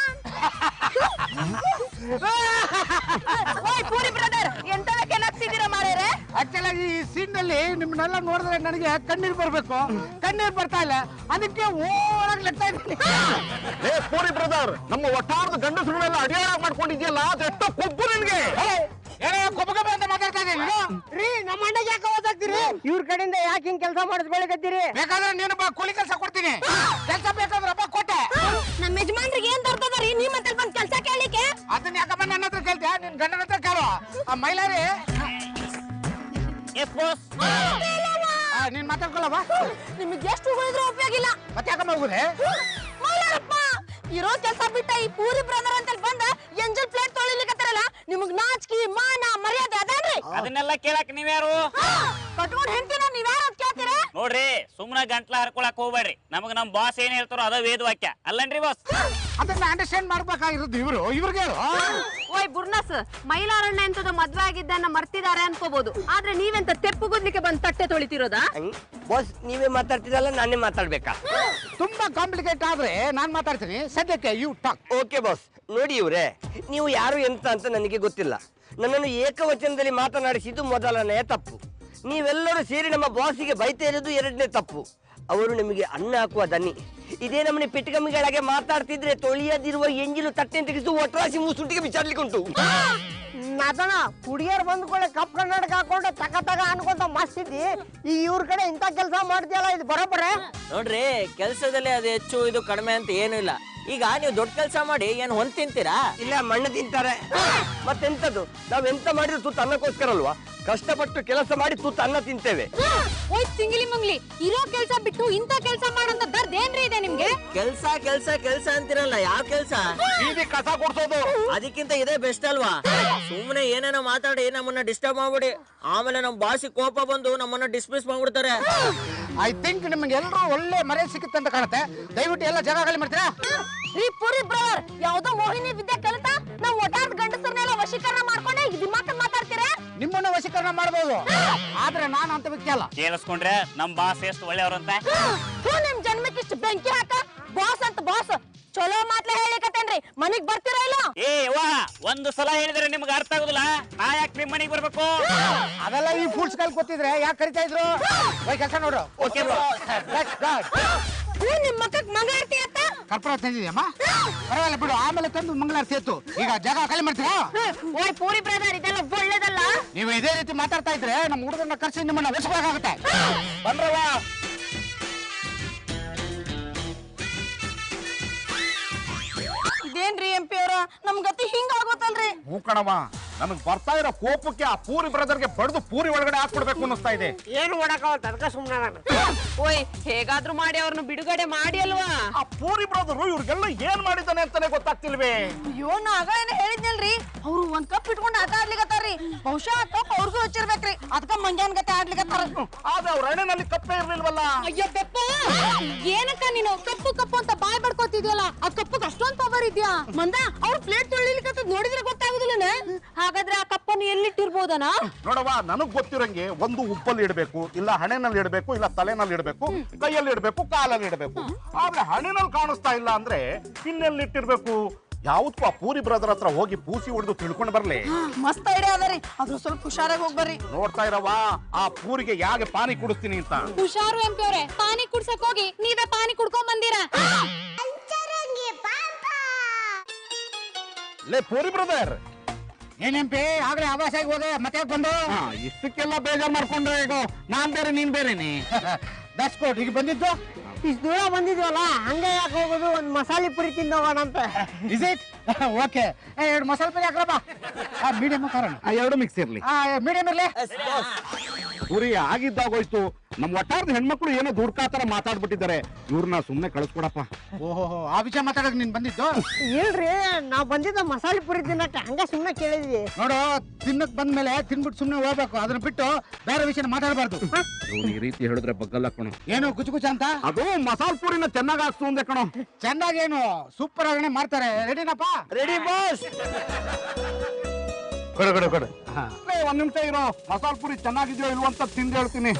ಓಯ್ ಪೂರಿ ಬ್ರದರ್, ಎಂತದಕ್ಕೆ ನಗ್ತಿದ್ದೀರಾ ಮಾರೇರೆ? ಆಕ್ಚುಲಿ ಈ ಸೀನ್ ನಲ್ಲಿ ನಿಮ್ಮನ್ನೆಲ್ಲ ನೋಡಿದ್ರೆ ನನಗೆ ಕಣ್ಣೀರ್ ಬರ್ಬೇಕು, ಕಣ್ಣೀರ್ ಬರ್ತಾ ಇಲ್ಲ, ಅದಕ್ಕೆ ಓಡಾಗಿ ಲೆಗ್ತಾ ಇದ್ದೀನಿ. ಲೇ ಪೂರಿ ಬ್ರದರ್, ನಮ್ಮ ಒಟ್ಟಾರದ ಗಂಡಸರುಗಳೆಲ್ಲ ಅಡಿಯಾಳ ಮಾಡ್ಕೊಂಡಿದ್ಯಲ್ಲ, ಅದೆಷ್ಟೋ ಕೊಬ್ಬು ನಿನ್ಗೆ. ಏನೋ ಕೊಬ್ಬ ಅಂತ ಮಾತಾಡ್ತಾ ಇದ್ದೀನಿ. ರೀ ನಮ್ಮ ಅಣ್ಣ ಯಾಕೆ ಓದಾಕ್ತಿರಿ? ಇವ್ರ ಕಡೆಯಿಂದ ಯಾಕೆ ಹಿಂಗ್ ಕೆಲಸ ಮಾಡಿಸ್ಕೊಳಕತ್ತೀರಿ? ಬೇಕಾದ್ರೆ ನೀನು ಕೂಲಿ ಕೆಲಸ ಕೊಡ್ತೀನಿ, ಕೆಲಸ ಬೇಕಾದ್ರೆ ಹಬ್ಬ ಕೊಟ್ಟೆ. ನಮ್ಮ ಯಜಮಾನ್ರಿಗೆ ಏನ್ ದೊಡ್ಡದರಿ ನೀ ಮತ್ತೆ ಬಂದ್ ಕೆಲ್ಸ ಕೇಳಿಕೆ? ಅದನ್ನ ಯಾಕಮ್ಮ ನನ್ನ ಹತ್ರ ಕೇಳ್ತೀಯ? ನಿನ್ ಗಂಡನ ಹತ್ರ ಕೇಳು. ಆ ಮೈಲಾರಿ ನೀನ್ ಮಾತಾಡ್ಕೊಳ್ಳವ. ನಿಮಗೆ ಎಷ್ಟು ಉಳಿದ್ರು ಉಪಯೋಗ ಇಲ್ಲ. ಮತ್ತೆ ಯಾಕಮ್ಮ ಹೋಗುದೆ? ಮೈಲಾರಪ್ಪ, ಇರೋ ಕೆಲಸ ಬಿಟ್ಟ ಈ ಪೂರಿ ಬ್ರದರ್ ಅಂತ ಬಂದ ಎಂಜಲ್ ಪ್ಲೇಟ್ ತೊಳಿಲಿಕತ್ತಾರಲ್ಲ, ನಿಮಗ್ ನಾಚಿಕೆ ಮಾನ ಮರ್ಯಾದೆ ಅದೇನ್ರಿ? ಅದನ್ನೆಲ್ಲ ಕೇಳಕ್ ನೀವ್ಯಾರು? ಕಟ್ಕೊಂಡ್ ಹೆಂಡ್ತಿನ ನೀವ್ಯಾರ ಅಂತ ಕೇಳ್ತೀರ? ನೋಡ್ರಿ, ಸುಮ್ನ ಗಂಟ್ಲ ಹರ್ಕೊಳಕ್ ಹೋಗ್ಬೇಡ್ರಿ. ನಮಗ್ ನಮ್ ಬಾಸ್ ಏನ್ ಹೇಳ್ತಾರೋ ಅದ ವೇದ ವಾಕ್ಯ ಅಲ್ಲನ್ರಿ ಬಾಸ್? ಅದನ್ನ ಅಂಡರ್ಸ್ಟ್ಯಾಂಡ್ ಮಾಡ್ಬೇಕಾಗಿರೋದು ಇವ್ರಿಗೆ ಹೇಳು. ಓಯ್ ಬುರ್ನಸ್, ಮೈಲಾರಣ್ಣ ಎಂತದ ಮದ್ವೆ ಆಗಿದ್ದನ್ನ ಮರ್ತಿದ್ದಾರೆ ಅನ್ಕೋಬಹುದು, ಆದ್ರೆ ನೀವೆಂತ ತೆಪ್ಪುಗುದ್ಲಿಕ್ಕೆ ಬಂದ್ ತಟ್ಟೆ ತೊಳಿತಿರೋದಾ? ಬಾಸ್ ನೀವೇ ಮಾತಾಡ್ತಿರಲ್ಲ, ನಾನೇ ಮಾತಾಡ್ಬೇಕಾ? ತುಂಬಾ ಕಾಂಪ್ಲಿಕೇಟ್ ಆದ್ರೆ ನಾನ್ ಮಾತಾಡ್ತೀನಿ. ಸದ್ಯಕ್ಕೆ ಯು ಟಾಕ್. ಓಕೆ ಬಾಸ್, ನೋಡಿ ಇವ್ರೆ, ನೀವು ಯಾರು ಎಂತ ಅಂತ ನನಗೆ ಗೊತ್ತಿಲ್ಲ. ನನ್ನನ್ನು ಏಕವಚನದಲ್ಲಿ ಮಾತನಾಡಿಸಿದ್ದು ಮೊದಲನೆಯ ತಪ್ಪು. ನೀವೆಲ್ಲರೂ ಸೇರಿ ನಮ್ಮ ಬಾಸಿಗೆ ಬೈತಾ ಇರೋದು ಎರಡನೇ ತಪ್ಪು. ಅವರು ನಿಮಗೆ ಅನ್ನ ಹಾಕುವ ದನಿ. ಇದೇ ನಮ್ಮನೆ ಪೆಟ್ಟಿಗಮ್ಮಿಗಳಾಗೆ ಮಾತಾಡ್ತಿದ್ರೆ ತೊಳಿಯದಿರುವ ಎಂಜಿಲು ತಟ್ಟೆ ತೆಗೆದು ಒಟ್ರಾಸಿ ಮುಸುಟಿಗೆ ಬಿಚಾಡ್ಲಿಕ್ಕೆ ಉಂಟು. ನದನ ಹುಡುಗಿಯರ್ ಬಂದ್ಕೊಳ್ಳೆ ಕಪ್ ಕನ್ನಡಕ ಹಾಕೊಂಡು ತಗ ಅನ್ಕೊಂತ ಮಸ್ತಿದ್ದಿ. ಈಗ ಇವ್ರ ಕಡೆ ಇಂತ ಕೆಲಸ ಮಾಡ್ತೀಯಲ್ಲ, ಇದು ಬರೋಬ್ಬರೇ? ನೋಡ್ರಿ, ಕೆಲಸದಲ್ಲಿ ಅದು ಹೆಚ್ಚು ಇದು ಕಡಿಮೆ ಅಂತ ಏನು ಇಲ್ಲ. ಈಗ ನೀವು ದೊಡ್ಡ ಕೆಲಸ ಮಾಡಿ ಏನ್ ಹೊಂದ್ ತಿಂತೀರಾ? ಇಲ್ಲ, ಮಣ್ಣು ತಿಂತಾರೆ. ಮತ್ತೆಂತದ್ದು, ನಾವೆಂತ ಮಾಡಿದ್ರು ತುತ್ತು ಅನ್ನಕ್ಕೋಸ್ಕರ ಅಲ್ವಾ? ಕಷ್ಟಪಟ್ಟು ಕೆಲಸ ಮಾಡಿ ತುತ್ತು ಅನ್ನ ತಿಂತೇವೆ. ಓಯ್ ಸಿಂಗಿಲಿ ಮಂಗ್ಲಿ, ಇರೋ ಕೆಲ್ಸ ಬಿಟ್ಟು ಇಂತ ಕೆಲ್ಸ ಮಾಡಂತ ದರ್ದ್ ಏನ್ರಿ ಇದೆ ನಿಮ್ಗೆ? ಕೆಲ್ಸ ಕೆಲ್ಸ ಕೆಲ್ಸ ಅಂತಿರಲ್ಲ, ಯಾವ ಕೆಲ್ಸ? ಬೀದಿ ಕಸ ಗುಡ್ಸೋದು. ಅದಕ್ಕಿಂತ ಇದೇ ಬೆಸ್ಟ್ ಅಲ್ವಾ? ಸುಮ್ನೆ ಏನೇನೋ ಮಾತಾಡಿ ನಮ್ಮನ್ನ ಡಿಸ್ಟರ್ಬ್ ಮಾಡ್ಬಿಡಿ, ಆಮೇಲೆ ನಮ್ ಬಾಸಿ ಕೋಪ ಬಂದು ನಮ್ಮನ್ನ ಡಿಸ್ಮಿಸ್ ಮಾಡ್ಬಿಡ್ತಾರೆ. ಐ ಥಿಂಕ್ ನಿಮ್ಗೆ ಎಲ್ರು ಒಳ್ಳೆ ಮರ್ಯಾದೆ ಸಿಕ್ಕಿತ್ತು ಅಂತ ಕಾಣುತ್ತೆ. ದಯವಿಟ್ಟು ಎಲ್ಲ ಜಾಗ ಖಾಲಿ ಮಾಡ್ತೀರಾ? ರೀ ಪುರಿ ಬ್ರದರ್, ಯಾವ್ದೋ ಮೋಹಿನಿ ವಿದ್ಯೆ ಕಲಿತ ನಾವ್ ಒಟ್ಟಾದ ಗಂಡಸರನ್ನೆಲ್ಲ ವಶೀಕರಣ ಮಾಡ್ಕೊಂಡೆ ಇದು ಮಾತಾಡ್ತೀರಾ? ನಿಮ್ಮನ್ನ ವಶೀಕರಣ ಮಾಡಬಹುದು, ಆದ್ರೆ ನಾನು ಅಂತ ವ್ಯಕ್ತಿ ಅಲ್ಲ. ಕೇಳಿಸ್ಕೊಂಡ್ರೆ ನಮ್ ಬಾಸ್ ಎಷ್ಟು ಒಳ್ಳೆಯವ್ರಂತ. ನಿಮ್ ಜನ್ಮಕ್ಕೆ ಇಷ್ಟು ಬೆಂಕಿ ಹಾಕ ಬಾಸ್ ಅಂತ ಬಾಸ್ ಚಲೋ ಮಾತ್ಲೆ ಹೇಳಿಕತ್ತೇನ್ರಿ, ಮನಿಗ್ ಬರ್ತೀರಾ ಇಲ್ಲ? ಏ ವಾ, ಒಂದು ಸಲ ಹೇಳಿದ್ರೆ ನಿಮ್ಗೆ ಅರ್ಥ ಆಗುದಿಲ್ಲ. ನಾ ಯಾಕೆ ನಿಮ್ ಮನೆಗೆ ಬರ್ಬೇಕು? ಅದೆಲ್ಲ ಈ ಫೂಲ್ಸ್ ಕಲ್ ಗೊತ್ತಿದ್ರೆ ಯಾಕೆ ಕರಿತಾ ಇದ್ರು? ಹೋಗಿ ಕೆಲಸ ನೋಡ್ರು. ಓಕೆ ನಿಮ್ ಮಕ್ಕಕ್ ಮಂಗಳಾರತಿ ಅಂತ ಕರ್ಪೂರ ತಂದಿದ್ಯಮ್ಮ? ಪರವಾಗಿಲ್ಲ ಬಿಡು, ಆಮೇಲೆ ತಂದು ಮಂಗಳಾರತಿ ಎತ್ತು. ಈಗ ಜಾಗ ಖಾಲಿ ಮಾಡ್ತೀರಾ? ಓಯ್ ಪೂರಿ ಬ್ರದರ್, ಇದೆಲ್ಲ ಒಳ್ಳೇದಲ್ಲ. ನೀವು ಇದೇ ರೀತಿ ಮಾತಾಡ್ತಾ ಇದ್ರೆ ನಮ್ಮ ಹುಡುಗನ ಕರ್ಸಿ ನಿಮ್ಮನ್ನ ವಶವಾಗುತ್ತೆ. ಬಂದ್ರವ ಇದೇನ್ರಿ ಎಂಪಿ ಅವರ, ನಮ್ ಗತಿ ಹಿಂಗ ಆಗೋತಲ್ರಿ. ಹೂ ಕಣವ, ನನಗ್ ಬರ್ತಾ ಇರೋ ಕೋಪಕ್ಕೆ ಆ ಪೂರಿ ಬ್ರದರ್ಗೆ ಬಡ್ದು ಪೂರಿ ಒಳಗಡೆ ಹಾಕ್ಬಿಡ್ಬೇಕು ಅನ್ನಿಸ್ತಾ ಇದೆ. ಏನು ಮಾಡಕ್ಕಾಗತ್ತ, ಅದಕ್ಕೆ ಸುಮ್ಮನೆ ನಾನು. ಓಯ್ ಹೇಗಾದ್ರೂ ಮಾಡಿ ಅವ್ರನ್ನ ಬಿಡುಗಡೆ ಮಾಡಿ ಅಲ್ವಾ? ಆ ಪೂರಿ ಬ್ರದರ್ ಇವ್ರಿಗೆಲ್ಲ ಏನ್ ಮಾಡಿದ್ದಾನೆ ಅಂತಾನೆ ಗೊತ್ತಾಗ್ತಿಲ್ವೇ? ಅಯ್ಯೋ, ನಾ ಆಗ ಏನ್ ಹೇಳಿದ್ನಲ್ರಿ, ಅವ್ರು ಒಂದ್ ಕಪ್ ಇಟ್ಕೊಂಡು ಆಟ ಆಡ್ಲಿಕತ್ತಾರ್ರಿ. ಬಹುಶಃ ಆ ಕಪ್ ಅವ್ರಿಗೂ ಹಚ್ಚಿರ್ಬೇಕ್ರಿ, ಅದಕ್ಕ ಮಂಗ್ಯಾನ್ ಗತೆ ಆಡ್ಲಿಕತ್ತಾರ. ಆದ್ರೆ ಅವ್ರ ಹಣೆನಲ್ಲಿ ಕಪ್ಪೇ ಇರ್ಲಿಲ್ವಲ್ಲ. ಅಯ್ಯೋ ಬೆಪ್ಪ, ಏನಕ್ಕ ನೀನು ಕಪ್ಪು ಕಪ್ಪು ಅಂತ ಬಾಯ್ ಬಡ್ಕೋತಿದ್ಯಲ್ಲ, ಆ ಕಪ್ಪುಗೆ ಅಷ್ಟೊಂದು ಪವರ್ ಇದ್ಯಾ? ಮಂದ ಅವ್ರ ಪ್ಲೇಟ್ ತೊಳಿಲಿಕತ್ತದ್ ನೋಡಿದ್ರೆ ಗೊತ್ತಾಗುದಿಲ್ಲ. ಹಾಗಾದ್ರೆ ಆ ಕಪ್ಪನ್ನು ಎಲ್ಲಿಟ್ಟಿರ್ಬೋದನಾ? ನೋಡವ, ನನಗ್ ಗೊತ್ತಿರಂಗೆ ಒಂದು ಉಪ್ಪಲ್ಲಿ ಇಡಬೇಕು, ಇಲ್ಲ ಹಣೆನಲ್ಲಿ ಇಡಬೇಕು, ಇಲ್ಲ ತಲೆನಲ್ಲಿ ಇಡಬೇಕು, ಕೈಯಲ್ಲಿ ಇಡಬೇಕು, ಕಾಲಲ್ಲಿ ಇಡಬೇಕು. ಆದ್ರೆ ಹಣೆನಲ್ಲಿ ಕಾಣಿಸ್ತಾ ಇಲ್ಲ ಅಂದ್ರೆ ಇನ್ನೆಲ್ಲಿ ಇಟ್ಟಿರ್ಬೇಕು? ಯಾವತ್ತೂ ಆ ಪೂರಿ ಬ್ರದರ್ ಹತ್ರ ಹೋಗಿ ಪೂಸಿ ಹೊಡೆದು ತಿಳ್ಕೊಂಡು ಬರ್ಲಿ. ಮಸ್ತ್ ಐಡಿಯಾ ಅದರಿ, ಅದ್ರ ಸ್ವಲ್ಪ ಹುಷಾರಾಗಿ ಹೋಗಿ ಬರ್ರಿ. ನೋಡ್ತಾ ಇರವ, ಆ ಪೂರಿಗೆ ಯಾಕೆ ಪಾನಿ ಕುಡಿಸ್ತೀನಿ ಅಂತ. ಹುಷಾರು ಎಂಪಿ ಅವ್ರೆ, ಪಾನಿ ಕುಡ್ಸಕ್ ಹೋಗಿ ನೀವೇ ಪಾನಿ ಕುಡ್ಕೊಂಡ್ ಬಂದಿರಾ? ಲೇ ಪೂರಿ ಬ್ರದರ್, ಏನೆಂಪಿ ಆಗ್ಲೇ ಆವಾಸ ಆಗಿ ಹೋದೆ, ಮತ್ತೆ ಯಾಕೆ ಬಂದು? ಇಷ್ಟಕ್ಕೆಲ್ಲ ಬೇಜಾರ್ ಮಾಡ್ಕೊಂಡ್ರೆ ಈಗ ನಾನ್ ಬೇರೆ ನೀನ್ ಬೇರೆನೆ. That's good. ಈಗ ಬಂದಿದ್ದು ಇಷ್ಟು ದೂರ ಬಂದಿದ್ವಲ್ಲ, ಹಂಗೆ ಯಾಕೆ ಹೋಗೋದು, ಒಂದ್ ಮಸಾಲೆ ಪುರಿ ತಿಂದು ಹೋಗೋಣ ಅಂತ. Is it? ಓಕೆ, ಎರಡು ಮಸಾಲೆ ಪುರಿ ಹಾಕ್ರಪ್ಪ. ಮೀಡಿಯಮ್ ಕಾರಣ ಎರಡು ಮಿಕ್ಸ್ ಇರ್ಲಿ. ಮೀಡಿಯಮ್ ಇರ್ಲಿ. ಪೂರಿ ಆಗಿದ್ದಾಗೋಯ್ತು. ನಮ್ ಒಟ್ಟಾರದ ಹೆಣ್ಮಕ್ಳು ಏನೋ ದುಡ್ಕಾತರ ಮಾತಾಡ್ಬಿಟ್ಟಿದ್ದಾರೆ, ಇವ್ರನ್ನ ಸುಮ್ನೆ ಕಳಿಸ್ಕೊಡಪ್ಪ. ಓಹೋ, ಆ ವಿಷಯ ಮಾತಾಡಕ್ ನೀನ್ ಬಂದಿದ್ದು? ಇಲ್ರಿ, ನಾವ್ ಬಂದಿದ್ದ ಮಸಾಲೆ ಪುರಿ ತಿನ್ನಕ್ಕೆ, ಹಂಗ ಸುಮ್ಮನೆ ಕೇಳಿದ್ವಿ. ನೋಡು, ತಿನ್ನಕ್ ಬಂದ್ಮೇಲೆ ತಿನ್ಬಿಟ್ಟು ಸುಮ್ನೆ ಹೋಗ್ಬೇಕು, ಅದನ್ನ ಬಿಟ್ಟು ಬೇರೆ ವಿಷಯ ಮಾತಾಡಬಾರ್ದು. ಈ ರೀತಿ ಹೇಳಿದ್ರೆ ಬಗ್ಗಲ್ಲ ಕಣೋ. ಏನು ಗುಚು ಗುಚ ಅಂತ? ಅದು ಮಸಾಲ್ ಪೂರಿನ ಚೆನ್ನಾಗಿ ಹಾಕ್ಸು ಅಂದೆ ಕಣೋ. ಚೆನ್ನಾಗೇನು ಸೂಪರ್ ಆಗನೆ ಮಾಡ್ತಾರೆ. ರೆಡಿನಪ್ಪ? Ready boss. ಕೊಡು ಕೊಡು ಕೊಡು. ಒಂದ್ ನಿಮಿಷ ಇರೋ, ಮಸಾಲ್ ಪೂರಿ ಚೆನ್ನಾಗಿದೆಯೋ ಇಲ್ವೋ ಅಂತ ತಿಂದು ಹೇಳ್ತೀನಿ.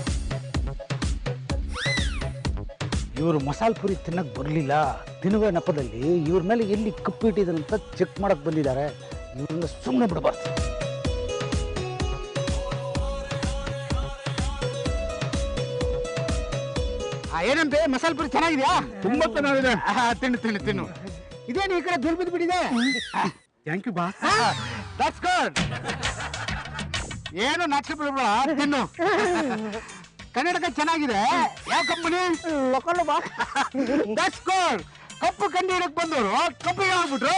ಇವರು ಮಸಾಲೆ ಪುರಿ ತಿನ್ನಕ್ ಬರ್ಲಿಲ್ಲ, ತಿನ್ನುವ ನೆಪದಲ್ಲಿ ಇವ್ರ ಮೇಲೆ ಎಲ್ಲಿ ಕಪ್ಪು ಇಟ್ಟಿದಂತ ಚೆಕ್ ಮಾಡಕ್ ಬಂದಿದ್ದಾರೆ. ಇವ್ರನ್ನ ಸುಮ್ಮನೆ ಬಿಡಬಾರ್ದು. ಏನಂತೆ, ಮಸಾಲೆ ಪುರಿ ಚೆನ್ನಾಗಿದ್ಯಾ? ತುಂಬಾ ಚೆನ್ನಾಗಿದೆ. ತಿನ್ನು ತಿನ್ನು ತಿನ್ನು. ಇದೇನು ಈ ಕಡೆ ದುಲ್ ಬಿದ್ದು ಬಿಟ್ಟಿದೆ? Thank you boss. That's good. ಏನು ನಾಚಿಕೆ ಬಿಡಬೇಡ, ತಿನ್ನು. ಕನ್ನಡಕ ಚೆನ್ನಾಗಿದೆ. ಯಾವ ಕಂಪನಿ? ಲೋಕಲ್ ಬಾ. That's good. ಕಪ್ಪು ಕಂಡು ಹಿಡಕ್ ಬಂದವರು ಕಪ್ಪಿಗೆ ಆಗ್ಬಿಟ್ರು.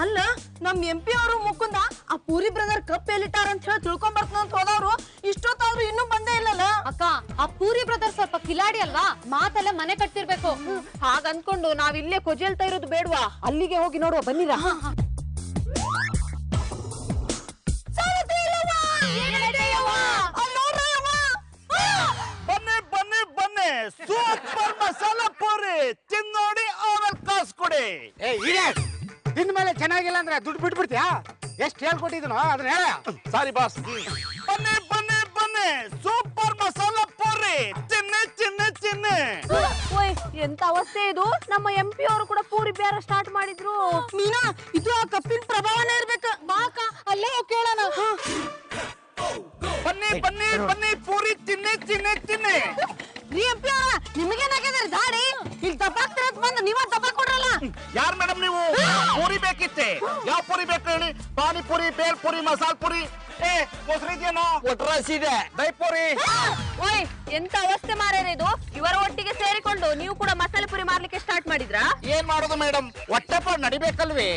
ಅಲ್ಲ, ನಮ್ ಎಂಪಿ ಅವರು ಮುಕುಂದ ಆ ಪೂರಿ ಬ್ರದರ್ ಕಪ್ ಎಲ್ಲಿಟ್ಟಾರ ಅಂತ ಹೇಳಿ ತಿಳ್ಕೊಂಡ್ ಬರ್ತಾನ ಅಂತ ಹೋದವ್ರು ಇಷ್ಟೊತ್ತಾದ್ರೂ ಇನ್ನೂ ಬಂದೇ ಇಲ್ಲಲ್ಲ. ಅಕ್ಕ, ಆ ಪೂರಿ ಬ್ರದರ್ ಸ್ವಲ್ಪ ಕಿಲಾಡಿ ಅಲ್ವಾ, ಮಾತೆಲ್ಲ ಮನೆ ಕಟ್ತಿರ್ಬೇಕು. ಹಾಗ ಅನ್ಕೊಂಡು ನಾವ್ ಇಲ್ಲೇ ಕೊಜೇಲ್ತಾ ಇರೋದು ಬೇಡ್ವಾ, ಅಲ್ಲಿಗೆ ಹೋಗಿ ನೋಡುವ ಬನ್ನಿರಾ. ಬನ್ನಿ ಬನ್ನಿ ಬನ್ನಿ, ಸೂಪರ್ ಮಸಾಲಾ ಪೂರಿ ತಿನ್ನೋಡಿ, ಆಮೇಲೆ ಕಾಸು ಕೊಡಿ. ತಿಂದ ಮೇಲೆ ಚೆನ್ನಾಗಿಲ್ಲ ಅಂದ್ರೆ ದುಡ್ಡು ಬಿಟ್ಬಿಡ್ತೀಯಾ? ಎಷ್ಟು ಹೇಳ್ಕೊಟ್ಟಿದ್ನೋ ಅದನ್ನ ಹೇಳ. Sorry boss. ಬನ್ನಿ ಬನ್ನಿ ಬನ್ನಿ, ಸೂಪರ್ ಮಸಾಲಾ ಪೂರಿ ತಿನ್ನಿ ತಿನ್ನಿ ತಿನ್ನಿ. ಓಯ್ ಎಂತ ಅವಸ್ಥೆ ಇದು. ನಮ್ಮ MP ಅವರು ಕೂಡ ಪೂರಿ ಬೇರೆ ಸ್ಟಾರ್ಟ್ ಮಾಡಿದ್ರು. ಮೀನಾ, ಇದು ಆ ಕಪ್ಪಿನ ಪ್ರಭಾವನೇ ಇರ್ಬೇಕು. ಬಾಕ ಅಲ್ಲೇ ಹೋಗ್ ಕೇಳೋಣ. ಬನ್ನಿ ಬನ್ನಿ ಬನ್ನಿ, ಪೂರಿ ತಿನ್ನಿ ತಿನ್ನಿ ತಿನ್ನಿ. ರೀ MP ಅವರ, ನಿಮಗೇನಾಗಿದ್ರೆ ದಾಡಿ ಇಲ್ಲಿ ತಪ್ಪಾಗ್ತಿರ ಬಂದು ನೀವ ತಪ್ಪಾಕ್ ಕೊಡ್ರಲ್ಲ. ಯಾರ್ ಮೇಡಮ್ ನೀವು? ಪೂರಿ ಬೇಕಿತ್ತೆ. ಯಾವ ಪೂರಿ ಬೇಕು ಹೇಳಿ? ಪಾನಿಪುರಿ, ಬೇಲ್ ಪುರಿ, ಮಸಾಲ ಪುರಿ, ಮೊಸರಿದೆಯೇನೋ? ಒಟ್ರಾಸಿದೆ ದೈಪುರಿ. ಓಯ್, ಎಂತ ಅವಸ್ಥೆ ಮಾರೇನೆ ಇದು. ಇವರ ಒಟ್ಟಿಗೆ ಸೇರಿಕೊಂಡು ನೀವು ಕೂಡ ಮಸಾಲೆ ಪುರಿ ಮಾರ್ಲಿಕ್ಕೆ ಸ್ಟಾರ್ಟ್ ಮಾಡಿದ್ರಾ? ಏನ್ ಮಾಡೋದು ಮೇಡಮ್, ಹೊಟ್ಟೆಪಾಡು ನಡಿಬೇಕಲ್ವೇ?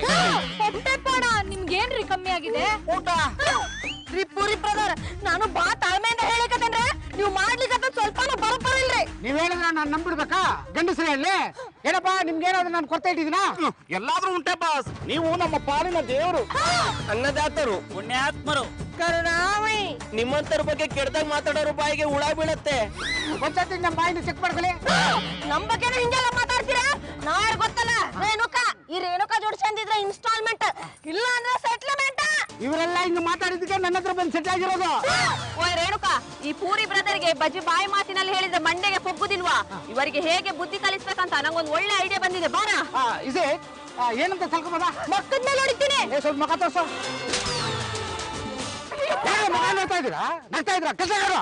ಹೊಟ್ಟೆಪಾಡ ನಿಮ್ಗೇನ್ರಿ ಕಮ್ಮಿ ಆಗಿದೆ? ಊಟ. ರೀ ಪೂರಿ ಬ್ರದರ್, ನಾನು ಬಾ ತಾಳ್ಮೆಯಿಂದ ಹೇಳಿಕತ್ತೇನ್ರೆ, ನೀವು ಮಾಡ್ಲಿಕ್ಕೆ ಸ್ವಲ್ಪನೂ ಬರೋಬ್ಬರ ಇಲ್ರಿ. ನೀವ್ ಹೇಳಿದ್ರ ನಾನ್ ನಂಬಿಡ್ಬೇಕಾ? ಗಂಡಸ್ರಿ ಅಲ್ಲಿ ಏನಪ್ಪಾ ನಿಮ್ಗೇನಾದ್ರು ನಾನು ಕೊಡ್ತಾ ಇಟ್ಟಿದ್ದೀನಾ? ಎಲ್ಲಾದ್ರೂ ಉಂಟೆ ಬಾಸ್, ನೀವು ನಮ್ಮ ಪಾಲಿನ ದೇವರು. ಅನ್ನದಾತರು, ಪುಣ್ಯಾತ್ಮರು. ಕರುಣಾಮಯಿ. ನಿಮ್ಮಂತರ ಬಗ್ಗೆ ಕೆಡ್ದಾಗ ಮಾತಾಡೋರು ಬಾಯಿಗೆ ಹುಳ ಬೀಳತ್ತೆ. ಒಂದ್ಸತಿ ನಮ್ಮ ಬಾಯಿನ ಚೆಕ್ ಮಾಡ್ಕೊಳ್ಳಿ. ನಮ್ ಬಗ್ಗೆನೂ ಹಿಂಗೆಲ್ಲ ಮಾತಾಡ್ತೀರಾ? ನಾವ್ ಯಾರು ಗೊತ್ತಲ್ಲ, ರೇಣುಕಾ. ಈ ರೇಣುಕಾ ಜೋಡಿ ಚಂದಿದ್ರೆ ಇನ್ಸ್ಟಾಲ್ಮೆಂಟ್, ಇಲ್ಲ ಅಂದ್ರೆ ಸೆಟ್ಲ್ಮೆಂಟ್. ಇವರೆಲ್ಲ ಹಿಂಗ್ ಮಾತಾಡಿದ್ದಕ್ಕೆ ನನ್ನ ಹತ್ರ ಬಂದು ಸೆಟ್ ಆಗಿರೋದು. ಓಯ್ ರೇಣುಕಾ, ಈ ಪೂರಿ ಬ್ರದರ್ಗೆ ಬಜ್ಜಿ ಬಾಯಿ ಮಾತಿನಲ್ಲಿ ಹೇಳಿದ್ರೆ ಮಂಡೆಗೆ ಪೊಗ್ಗುದಿಲ್ವಾ? ಇವರಿಗೆ ಹೇಗೆ ಬುದ್ಧಿ ಕಲಿಸ್ಬೇಕಂತ ನಂಗೊಂದು ಒಳ್ಳೆ ಐಡಿಯಾ ಬಂದಿದೆ. ಬಾರ ಇದೇ ಏನಂತ ಸಲ್ಕೋಬೋದಾ? ಮಕ್ಕದ ಮೇಲೆ ಹೊಡಿತೀನಿ. ಸ್ವಲ್ಪ ಮಗ ತೋರ್ಸು. ಮಗ ನೋಡ್ತಾ ಇದ್ದೀರಾ? ನಗ್ತಾ ಇದ್ರ ಕೆಲಸ ಯಾರು?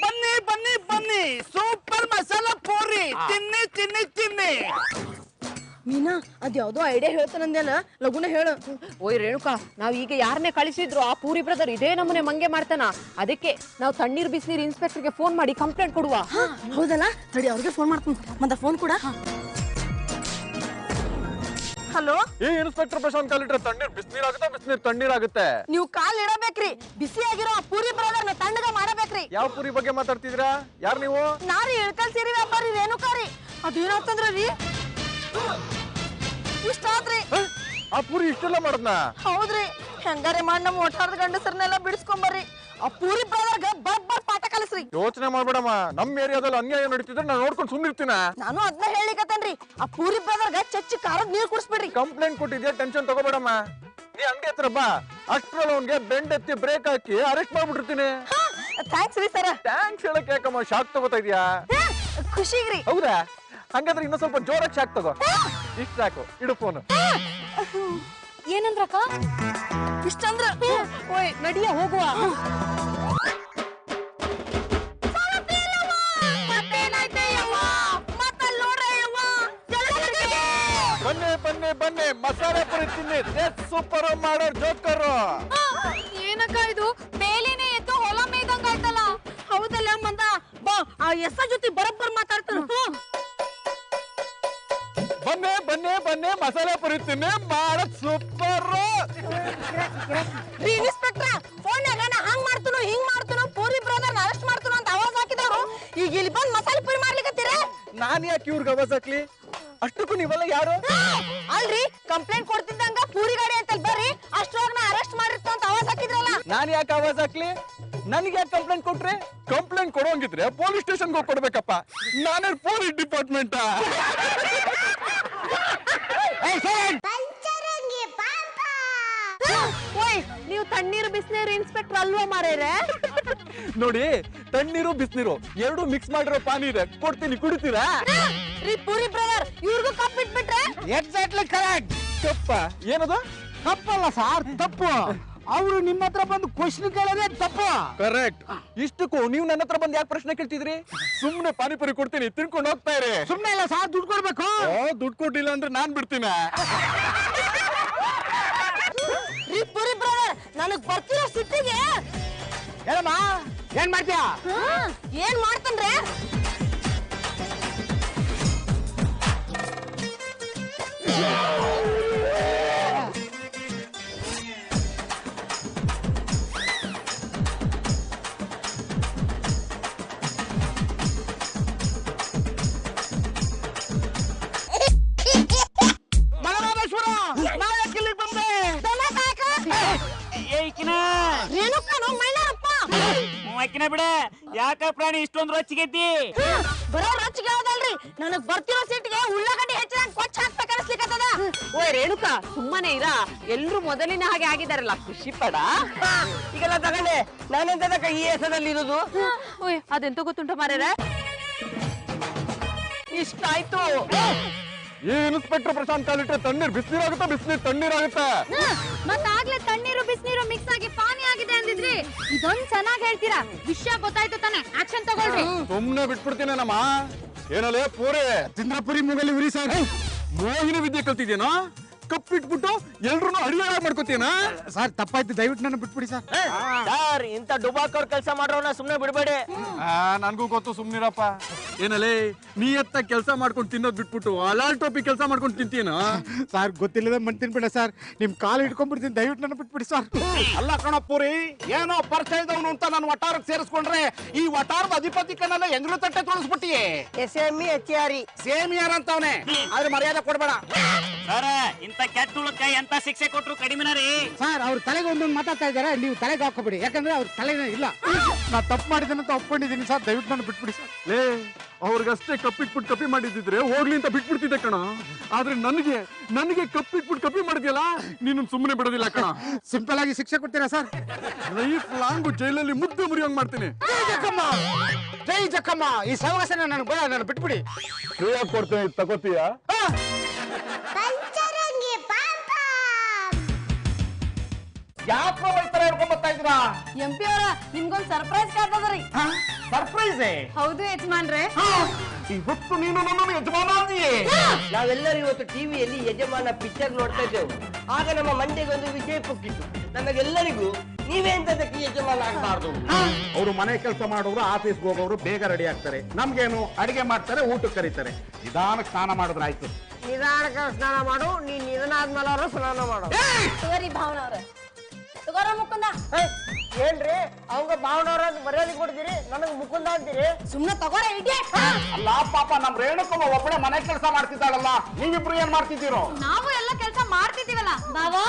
ಬನ್ನಿ ಬನ್ನಿ ಬನ್ನಿ, ಸೂಪರ್ ಮಸಾಲ ಪೂರಿ ತಿನ್ನಿ ತಿನ್ನಿ ತಿನ್ನಿ. ಮೀನಾ, ಅದ್ಯಾವ್ದೋ ಐಡಿಯಾ ಹೇಳ್ತಾನಂದೇನ, ಲಗುನ ಹೇಳು. ಓಯ್ ರೇಣುಕಾ, ನಾವ್ ಈಗ ಯಾರನ್ನೇ ಕಳಿಸಿದ್ರು ಆ ಪೂರಿ ಬ್ರದರ್ ಇದೇ ನಮ್ಮನೆ ಮಂಗೆ ಮಾಡ್ತಾನ. ಅದಕ್ಕೆ ನಾವು ತಣ್ಣೀರ್ ಬಿಸಿನೀರ್ ಇನ್ಸ್ಪೆಕ್ಟರ್ಗೆ ಫೋನ್ ಮಾಡಿ ಕಂಪ್ಲೇಂಟ್ ಕೊಡುವ. ಹೌದಲ್ಲ, ತಡಿ ಅವ್ರಿಗೆ ಫೋನ್ ಮಾಡ್ತೀನಿ. ಮತ್ತೆ ಫೋನ್ ಕೂಡ. ಹಲೋ, ಈ ಇನ್ಸ್ಪೆಕ್ಟರ್ ಪ್ರಶಾಂತ್ ಕಾಲಿಟ್ರೆ ತಣ್ಣೀರ್ ಬಿಸಿನೀರ್ ಆಗುತ್ತೆ, ಬಿಸಿನೀರ್ ತಣ್ಣೀರ್ ಆಗುತ್ತೆ. ನೀವು ಕಾಲ್ ಇಡಬೇಕ್ರಿ. ಬಿಸಿಯಾಗಿರೋ ಆ ಪೂರಿ ಬ್ರದರ್ ನ ತಣ್ಣಗ ಮಾಡಬೇಕ್ರಿ. ಯಾವ ಪೂರಿ ಬಗ್ಗೆ ಮಾತಾಡ್ತಿದ್ದೀರಾ? ಯಾರು ನೀವು? ನಾರಿ ಇಳ್ಕಲ್ ಸೀರೆ ವ್ಯಾಪಾರಿ ರೇಣುಕಾರಿ. ಅದೇನಾಗ್ತಂದ್ರ ರೀ, ಇಷ್ಟ ಆದ್ರಿ. ಆ ಪೂರಿ ಇಷ್ಟೆಲ್ಲ ಮಾಡದ್ನ? ಹೌದ್ರಿ. ಹೆಂಗಾರೆ ಮಾಡಿ ನಮ್ಮ ಒಟ್ಟಾರದ ಗಂಡಸರನ್ನೆಲ್ಲ ಬಿಡಿಸ್ಕೊಂಬರ್ರಿ. ಆ ಪೂರಿ ಬ್ರದರ್ಗ ಬಬ್ಬರ್ ಪಾಠ ಕಲಿಸ್ರಿ. ಯೋಚನೆ ಮಾಡ್ಬೇಡಮ್ಮ, ನಮ್ ಏರಿಯಾದಲ್ಲಿ ಅನ್ಯಾಯ ನಡೀತಿದ್ರೆ ನಾನು ನೋಡ್ಕೊಂಡು ಸುಮ್ಮನಿರ್ತೀನ. ನಾನು ಅದನ್ನ ಹೇಳಿಕತ್ತೇನ್ರಿ, ಆ ಪೂರಿ ಬ್ರದರ್ಗ ಚಚ್ಚಿ ಖಾರದ ನೀರ್ ಕುಡಿಸ್ಬಿಡ್ರಿ. Complaint ಕೊಟ್ಟಿದ್ಯಾ, tension ತಗೋಬೇಡಮ್ಮ. ನೀ ಅಂಗಡಿ ಹತ್ರ ಬಾ, ಅಷ್ಟ್ರಲ್ಲಿ ಅವ್ನ್ಗೆ ಬೆಂಡ್ ಎತ್ತಿ ಬ್ರೇಕ್ ಹಾಕಿ ಅರೆಸ್ಟ್ ಮಾಡ್ಬಿಟ್ಟಿರ್ತೀನಿ. ಥ್ಯಾಂಕ್ಸ್ ರೀ ಸರ. ಥ್ಯಾಂಕ್ಸ್ ಹೇಳಕ್ ಯಾಕಮ್ಮ ಶಾಕ್ ತಗೋತಾ ಇದೀಯಾ? ಖುಷಿಗ್ರಿ. ಹೌದಾ? ಹಂಗಾದ್ರೆ ಇನ್ನೂ ಸ್ವಲ್ಪ ಜೋರಾಗಿ ಶಾಕ್ ತಗೋ. ಇಷ್ಟ ಸಾಕು, ಇಡು ಫೋನ್. ಏನಂದ್ರಕ್ಕ? ಇಷ್ಟಂದ್ರ ಓಯ್ ನಡಿಯ ಹೋಗುವ. ಬನ್ನಿ ಬನ್ನಿ ಬನ್ನಿ, ಮಸಾಲೆ ಪುರಿ ತಿನ್ನಿ, ಸೂಪರ್ ಮಾಡೋರ್ ಜೋಕರ್. ಏನಕ್ಕ ಇದು? ಬೇಲಿನೇ ಎತ್ತು ಹೊಲ ಮೇಯ್ದಂಗ ಆಯ್ತಲ್ಲ. ಹೌದಲ್ಲ ಮಂದ, ಬಾ ಆ ಎಸ ಜೊತೆ ಬರಬ್ಬರ್ ಮಾತಾಡ್ತಾರ. ಬನ್ನಿ ಬನ್ನಿ ಬನ್ನಿ, ಮಸಾಲೆ ಪುರಿ ತಿನ್ನಿ, ಮಾಡೋದ್ ಸೂಪರ್. ಇನ್ಸ್ಪೆಕ್ಟರ್, ಫೋನ್ಯಾಗ ನಾ ಹಂಗ್ ಮಾಡ್ತನು ಹಿಂಗ್ ಮಾಡ್ತನು ಪೂರಿ ಬ್ರದರ್ ಅರೆಸ್ಟ್ ಮಾಡ್ತನು ಅಂತ ಆವಾಜ್ ಹಾಕಿದವರು ಈಗ ಇಲ್ಲಿ ಬಂದ್ ಮಸಾಲೆ ಪುರಿ ಮಾಡ್ಲಿಕತ್ತೀರ. ನಾನ್ ಯಾಕೆ ಇವ್ರಿಗೆ ಅವಾಜ್ ಹಾಕ್ಲಿ? ಅಷ್ಟಕ್ಕೂ ನೀವೆಲ್ಲ ಯಾರು? ಅಲ್ರಿ, ಕಂಪ್ಲೇಂಟ್ ಕೊಡ್ತಿದ್ದಂಗ ಪೂರಿ ಗಾಡಿ ಅಂತ ಬರ್ರಿ, ಅಷ್ಟ್ರೊಳಗ ನಾ ಅರೆಸ್ಟ್ ಮಾಡಿರ್ತ ಅಂತ ಆವಾಜ್ ಹಾಕಿದ್ರಲ್ಲ. ನಾನ್ ಯಾಕೆ ಅವಾಜ್ ಹಾಕ್ಲಿ? ನನ್ಗೆ ಯಾಕೆ ಕಂಪ್ಲೇಂಟ್ ಕೊಟ್ರಿ? ಕಂಪ್ಲೇಂಟ್ ಕೊಡೋಂಗಿದ್ರೆ ಪೊಲೀಸ್ ಸ್ಟೇಷನ್ಗೆ ಹೋಗಿ ಕೊಡ್ಬೇಕಪ್ಪ. ನಾನೇ ಪೊಲೀಸ್ ಡಿಪಾರ್ಟ್ಮೆಂಟ್. ಓಯ್, ನೀವು ತಣ್ಣೀರು ಬಿಸಿನೀರು ಇನ್ಸ್ಪೆಕ್ಟರ್ ಅಲ್ವಾ ಮಾರೇರೆ? ನೋಡಿ, ತಣ್ಣೀರು ಬಿಸಿನೀರು ಎರಡು ಮಿಕ್ಸ್ ಮಾಡಿರೋ ಪಾನಿ ಇದೆ, ಕೊಡ್ತೀನಿ, ಕುಡಿತೀರಾ? ರೀ ಪೂರಿ ಬ್ರದರ್, ಇವ್ರಿಗೂ ಕಪ್ ಬಿಟ್ಬಿಟ್ರೆ? Exactly correct. ತಪ್ಪ ಏನದು? ತಪ್ಪಲ್ಲ ಸಾರ್, ತಪ್ಪು. ಅವರು ನಿಮ್ಮ ಹತ್ರ ಬಂದು ಕ್ವಶನ್ ಕೇಳೋದೇ ತಪ್ಪು. ಕರೆಕ್ಟ್. ಇಷ್ಟಕ್ಕೂ ನೀವು ನನ್ನ ಹತ್ರ ಬಂದು ಯಾಕೆ ಪ್ರಶ್ನೆ ಕೇಳ್ತಿದ್ರಿ? ಸುಮ್ನೆ ಪಾನಿಪುರಿ ಕೊಡ್ತೀನಿ, ತಿನ್ಕೊಂಡು ಹೋಗ್ತಾ ಇರಿ. ಸುಮ್ನೆ ಇಲ್ಲ ಸಾರ್, ದುಡ್ಡು ಕೊಡ್ಬೇಕು. ದುಡ್ಡು ಕೊಟ್ಟಿಲ್ಲ ಅಂದ್ರೆ ನಾನ್ ಬಿಡ್ತೀನ. ರೀ ಪೂರಿ ಬ್ರದರ್, ನನಗ್ ಬರ್ತಿರೋ ಸಿಟ್ಟಿಗೆ ಏನಮ್ಮ ಏನ್ ಮಾಡ್ತೀಯಾ? ಏನ್ ಮಾಡ್ತನ್ರೆ? ಮಲರಾಮೇಶ್ವರ, ನಾ ಯಾಕೆ ಇಲ್ಲಿಗೆ ಬಂದೆ? ರೇಣುಕಾನು ಮೈಲಾರಪ್ಪ. ಅಕ್ಕಿನ ಬಿಡ, ಯಾಕ ಪ್ರಾಣಿ ಇಷ್ಟೊಂದು ರೊಚ್ಚಿಗೈತಿ? ಬರೋ ರೊಚ್ಚಿಗೆ ಯಾವ್ದಲ್ರಿ, ನನಗ್ ಬರ್ತಿರೋ ಸೀಟ್ಗೆ ಉಳ್ಳಾಗಡ್ಡಿ ಹೆಚ್ಚಿನ ಕೊಚ್ಚ ಹಾಕ್ಬೇಕು ಅನಿಸ್ಲಿಕ್ಕತ್ತದ. ಓಯ್ ರೇಣುಕಾ, ಸುಮ್ಮನೆ ಇರ. ಎಲ್ರು ಮೊದಲಿನ ಹಾಗೆ ಆಗಿದಾರಲ್ಲ, ಖುಷಿ ಪಡ. ಈಗೆಲ್ಲ ತಗೊಂಡೆ, ನಾನೆಂತದಕ್ಕ ಈ ಹೆಸರಲ್ಲಿ ಇರೋದು? ಓಯ್ ಅದೆಂತ ಗೊತ್ತುಂಟ ಮಾರೇರೆ? ಇಷ್ಟ ಆಯ್ತು. ಈ ಇನ್ಸ್ಪೆಕ್ಟರ್ ಪ್ರಶಾಂತ್ ಕಾಲಿಟ್ರೆ ತಣ್ಣೀರ್ ಬಿಸಿನೀರಾಗುತ್ತಾ ಬಿಸಿನೀರ್ ತಣ್ಣೀರಾಗುತ್ತಾ? ಮತ್ತಾಗ್ಲೇ ತಣ್ಣೀರು ಬಿಸಿನೀರು ಮಿಕ್ಸ್ ಆಗಿ ಪಾನಿ ಆಗಿದೆ ಅಂದಿದ್ರಿ. ಇದೊಂದ್ ಚೆನ್ನಾಗಿ ಹೇಳ್ತೀರಾ. ವಿಷಯ ಗೊತ್ತಾಯ್ತು ತಾನೆ, ಆಕ್ಷನ್ ತಗೊಳ್ರಿ. ಸುಮ್ನೆ ಬಿಟ್ಬಿಡ್ತೀನೇನಮ್ಮ. ಏನಲ್ಲೇ ಪೂರಿ ಚಂದ್ರಪುರಿ ಮೂಗಲ್ಲಿ ಉರಿ ಸರ್. ಮೋಹಿನಿ ವಿದ್ಯೆ ಕಲ್ತಿದ್ಯೇನೋ? ಕಪ್ಪಿಟ್ಬಿಟ್ಟು ಎಲ್ರು ಅಡಿಗೆ ಮಾಡ್ಕೋತೀನ? ಸರ್ ತಪ್ಪಾಯ್ತು, ದಯವಿಟ್ಟು ನನ್ನ ಬಿಟ್ಬಿಡಿ ಸರ್. ಸರ್ ಇಂತ ಡುಬಾಕೋರ್ ಕೆಲಸ ಮಾಡೋನ ಸುಮ್ನೆ ಬಿಡ್ಬೇಡಿ. ನನ್ಗೂ ಗೊತ್ತು, ಸುಮ್ನಿರಪ್ಪ. ಏನಲ್ಲೇ ನೀ ಎತ್ತ ಕೆಲಸ ಮಾಡ್ಕೊಂಡು ತಿನ್ನೋದ್ ಬಿಟ್ಬಿಟ್ಟು ಅಲಾಲ್ ಟೋಪಿ ಕೆಲಸ ಮಾಡ್ಕೊಂಡು ತಿಂತೀನ? ಸರ್ ಗೊತ್ತಿಲ್ಲದ ಮನ್ ತಿನ್ಬಿಡ ಸರ್. ನಿಮ್ ಕಾಲು ಇಟ್ಕೊಂಡ್ಬಿಡ್ತೀನಿ, ದಯವಿಟ್ಟು ನನ್ನ ಬಿಟ್ಬಿಡಿ ಸರ್. ಅಲ್ಲ ಕಣಪ್ಪುರಿ, ಏನೋ ಪರಿಚಯ ಇದ್ದವನು ಅಂತ ನಾನು ವಟಾರಕ್ಕೆ ಸೇರಿಸ್ಕೊಂಡ್ರೆ ಈ ವಟಾರದ ಅಧಿಪತಿ ಕಣ್ಣಲ್ಲ ಎಂಗ್ಳು ತಟ್ಟೆ ತೊಳಸ್ಬಿಟ್ಟಿಯೇ. SME HRE ಸೇಮ್ ಯಾರ ಅಂತವನೇ, ಆದ್ರೆ ಮರ್ಯಾದೆ ಕೊಡ್ಬೇಡ. ಸರ ಇಂತ ಕೆಟ್ಟ ಉಳಕ್ಕ ಎಂತ ಶಿಕ್ಷೆ ಕೊಟ್ರು ಕಡಿಮೆನ ರೀ. ಸರ್ ಅವ್ರ ತಲೆಗೆ ಒಂದೊಂದು ಮಾತಾಡ್ತಾ ಇದಾರೆ, ನೀವು ತಲೆಗೆ ಹಾಕೋಬಿಡಿ. ಯಾಕಂದ್ರೆ ಅವ್ರ ತಲೆನೇ ಇಲ್ಲ. ನಾ ತಪ್ಪು ಮಾಡಿದ್ದೇನೆ ಅಂತ ಒಪ್ಕೊಂಡಿದ್ದೀನಿ ಸರ್, ದಯವಿಟ್ಟು ನನ್ನ ಬಿಟ್ಬಿಡಿ ಸರ್. ಲೇ ಅವ್ರಿಗಷ್ಟೇ ಕಪ್ಪಿಟ್ಬಿಟ್ಟು ಕಪ್ಪಿ ಮಾಡಿದ್ರೆ ಹೋಗ್ಲಿ ಅಂತ ಬಿಟ್ಬಿಡ್ತಿದ್ದೆ ಕಣ. ಆದ್ರೆ ನನಗೆ ಕಪ್ಪಿಟ್ಬಿಟ್ಟು ಕಪ್ಪಿ ಮಾಡಿದ್ಯಲ್ಲ, ನೀನು ಸುಮ್ಮನೆ ಬಿಡೋದಿಲ್ಲ ಕಣ. ಸಿಂಪಲ್ ಆಗಿ ಶಿಕ್ಷೆ ಕೊಡ್ತೀರಾ ಸರ್? ಲೈಫ್ ಲಾಂಗ್ ಜೈಲಲ್ಲಿ ಮುದ್ದೆ ಮುರಿಯೋಂಗ್ ಮಾಡ್ತೀನಿ. ಜೈ ಜಕ್ಕಮ್ಮ, ಈ ಸಹವಾಸನ ನನಗೆ ಬೇಡ, ನಾನು ಬಿಟ್ಬಿಡಿ. ಫ್ರೀಯಾಗಿ ಕೊಡ್ತೀನಿ, ತಗೋತೀಯ? ಯಾಕೆ ಈ ತರ ಹೇಳ್ಕೊಂಡ್ ಬರ್ತಾ ಇದ್ದೀರಾ? MP ಅವರ ನಿಮ್ಗೊಂದ್ ಸರ್ಪ್ರೈಸ್ ಕಾಡ್ತದ್ರಿ. ಸರ್ಪ್ರೈಸೇ? ಹೌದು ಯಜಮಾನ್ರೆ. ಇವತ್ತು ನೀನು ನನ್ನನ್ನು ಯಜಮಾನ ಅಂದಿಯೇ. ನಾವೆಲ್ಲರೂ ಇವತ್ತು ಟಿವಿಯಲ್ಲಿ ಯಜಮಾನ ಪಿಕ್ಚರ್ ನೋಡ್ತಾ ಇದ್ದೆವು. ಆಗ ನಮ್ಮ ಮಂಡ್ಯಗೊಂದು ವಿಷಯ ಪುಕ್ಕಿತ್ತು, ನಮಗೆಲ್ಲರಿಗೂ ನೀವೇ ಅಂತದಕ್ಕೆ ಯಜಮಾನ ಆಗಬಾರ್ದು. ಅವರು ಮನೆ ಕೆಲಸ ಮಾಡೋರು, ಆಫೀಸ್ಗೆ ಹೋಗೋರು ಬೇಗ ರೆಡಿ ಆಗ್ತಾರೆ. ನಮ್ಗೇನು ಅಡಿಗೆ ಮಾಡ್ತಾರೆ, ಊಟಕ್ಕೆ ಕರೀತಾರೆ. ನಿಧಾನಕ್ಕೆ ಸ್ನಾನ ಮಾಡಿದ್ರೆ ಆಯ್ತು. ನಿಧಾನಕ್ಕೆ ಸ್ನಾನ ಮಾಡು, ನೀನ್ ನಿಧಾನ ಆದ್ಮೇಲೆ ಅವರು ಸ್ನಾನ ಮಾಡು. ತಗೋರಿ ಭಾವನವ್ರೆ, ತಗೋರ ಮುಕುಂದ. ಏನ್ರಿ ಅವಂಗ ಭಾವನವ್ರ ಮರ್ಯಾದೆ ಕೊಡ್ತೀರಿ, ನನಗ್ ಮುಕುಂದ ಅಂತೀರಿ? ಸುಮ್ನೆ ತಗೋರ ಇಡ್ಗೆ. ಅಲ್ಲ ಪಾಪ ನಮ್ ರೇಣುಕಮ್ಮ ಒಬ್ಬಳೆ ಮನೆ ಕೆಲಸ ಮಾಡ್ತಿದ್ದಾಳಲ್ಲ, ನೀವಿಬ್ರು ಏನ್ ಮಾಡ್ತಿದ್ದೀರೋ? ನಾವು ಎಲ್ಲ ಕೆಲಸ ಮಾಡ್ತಿದ್ದೀವಲ್ಲ ಬಾವಾ.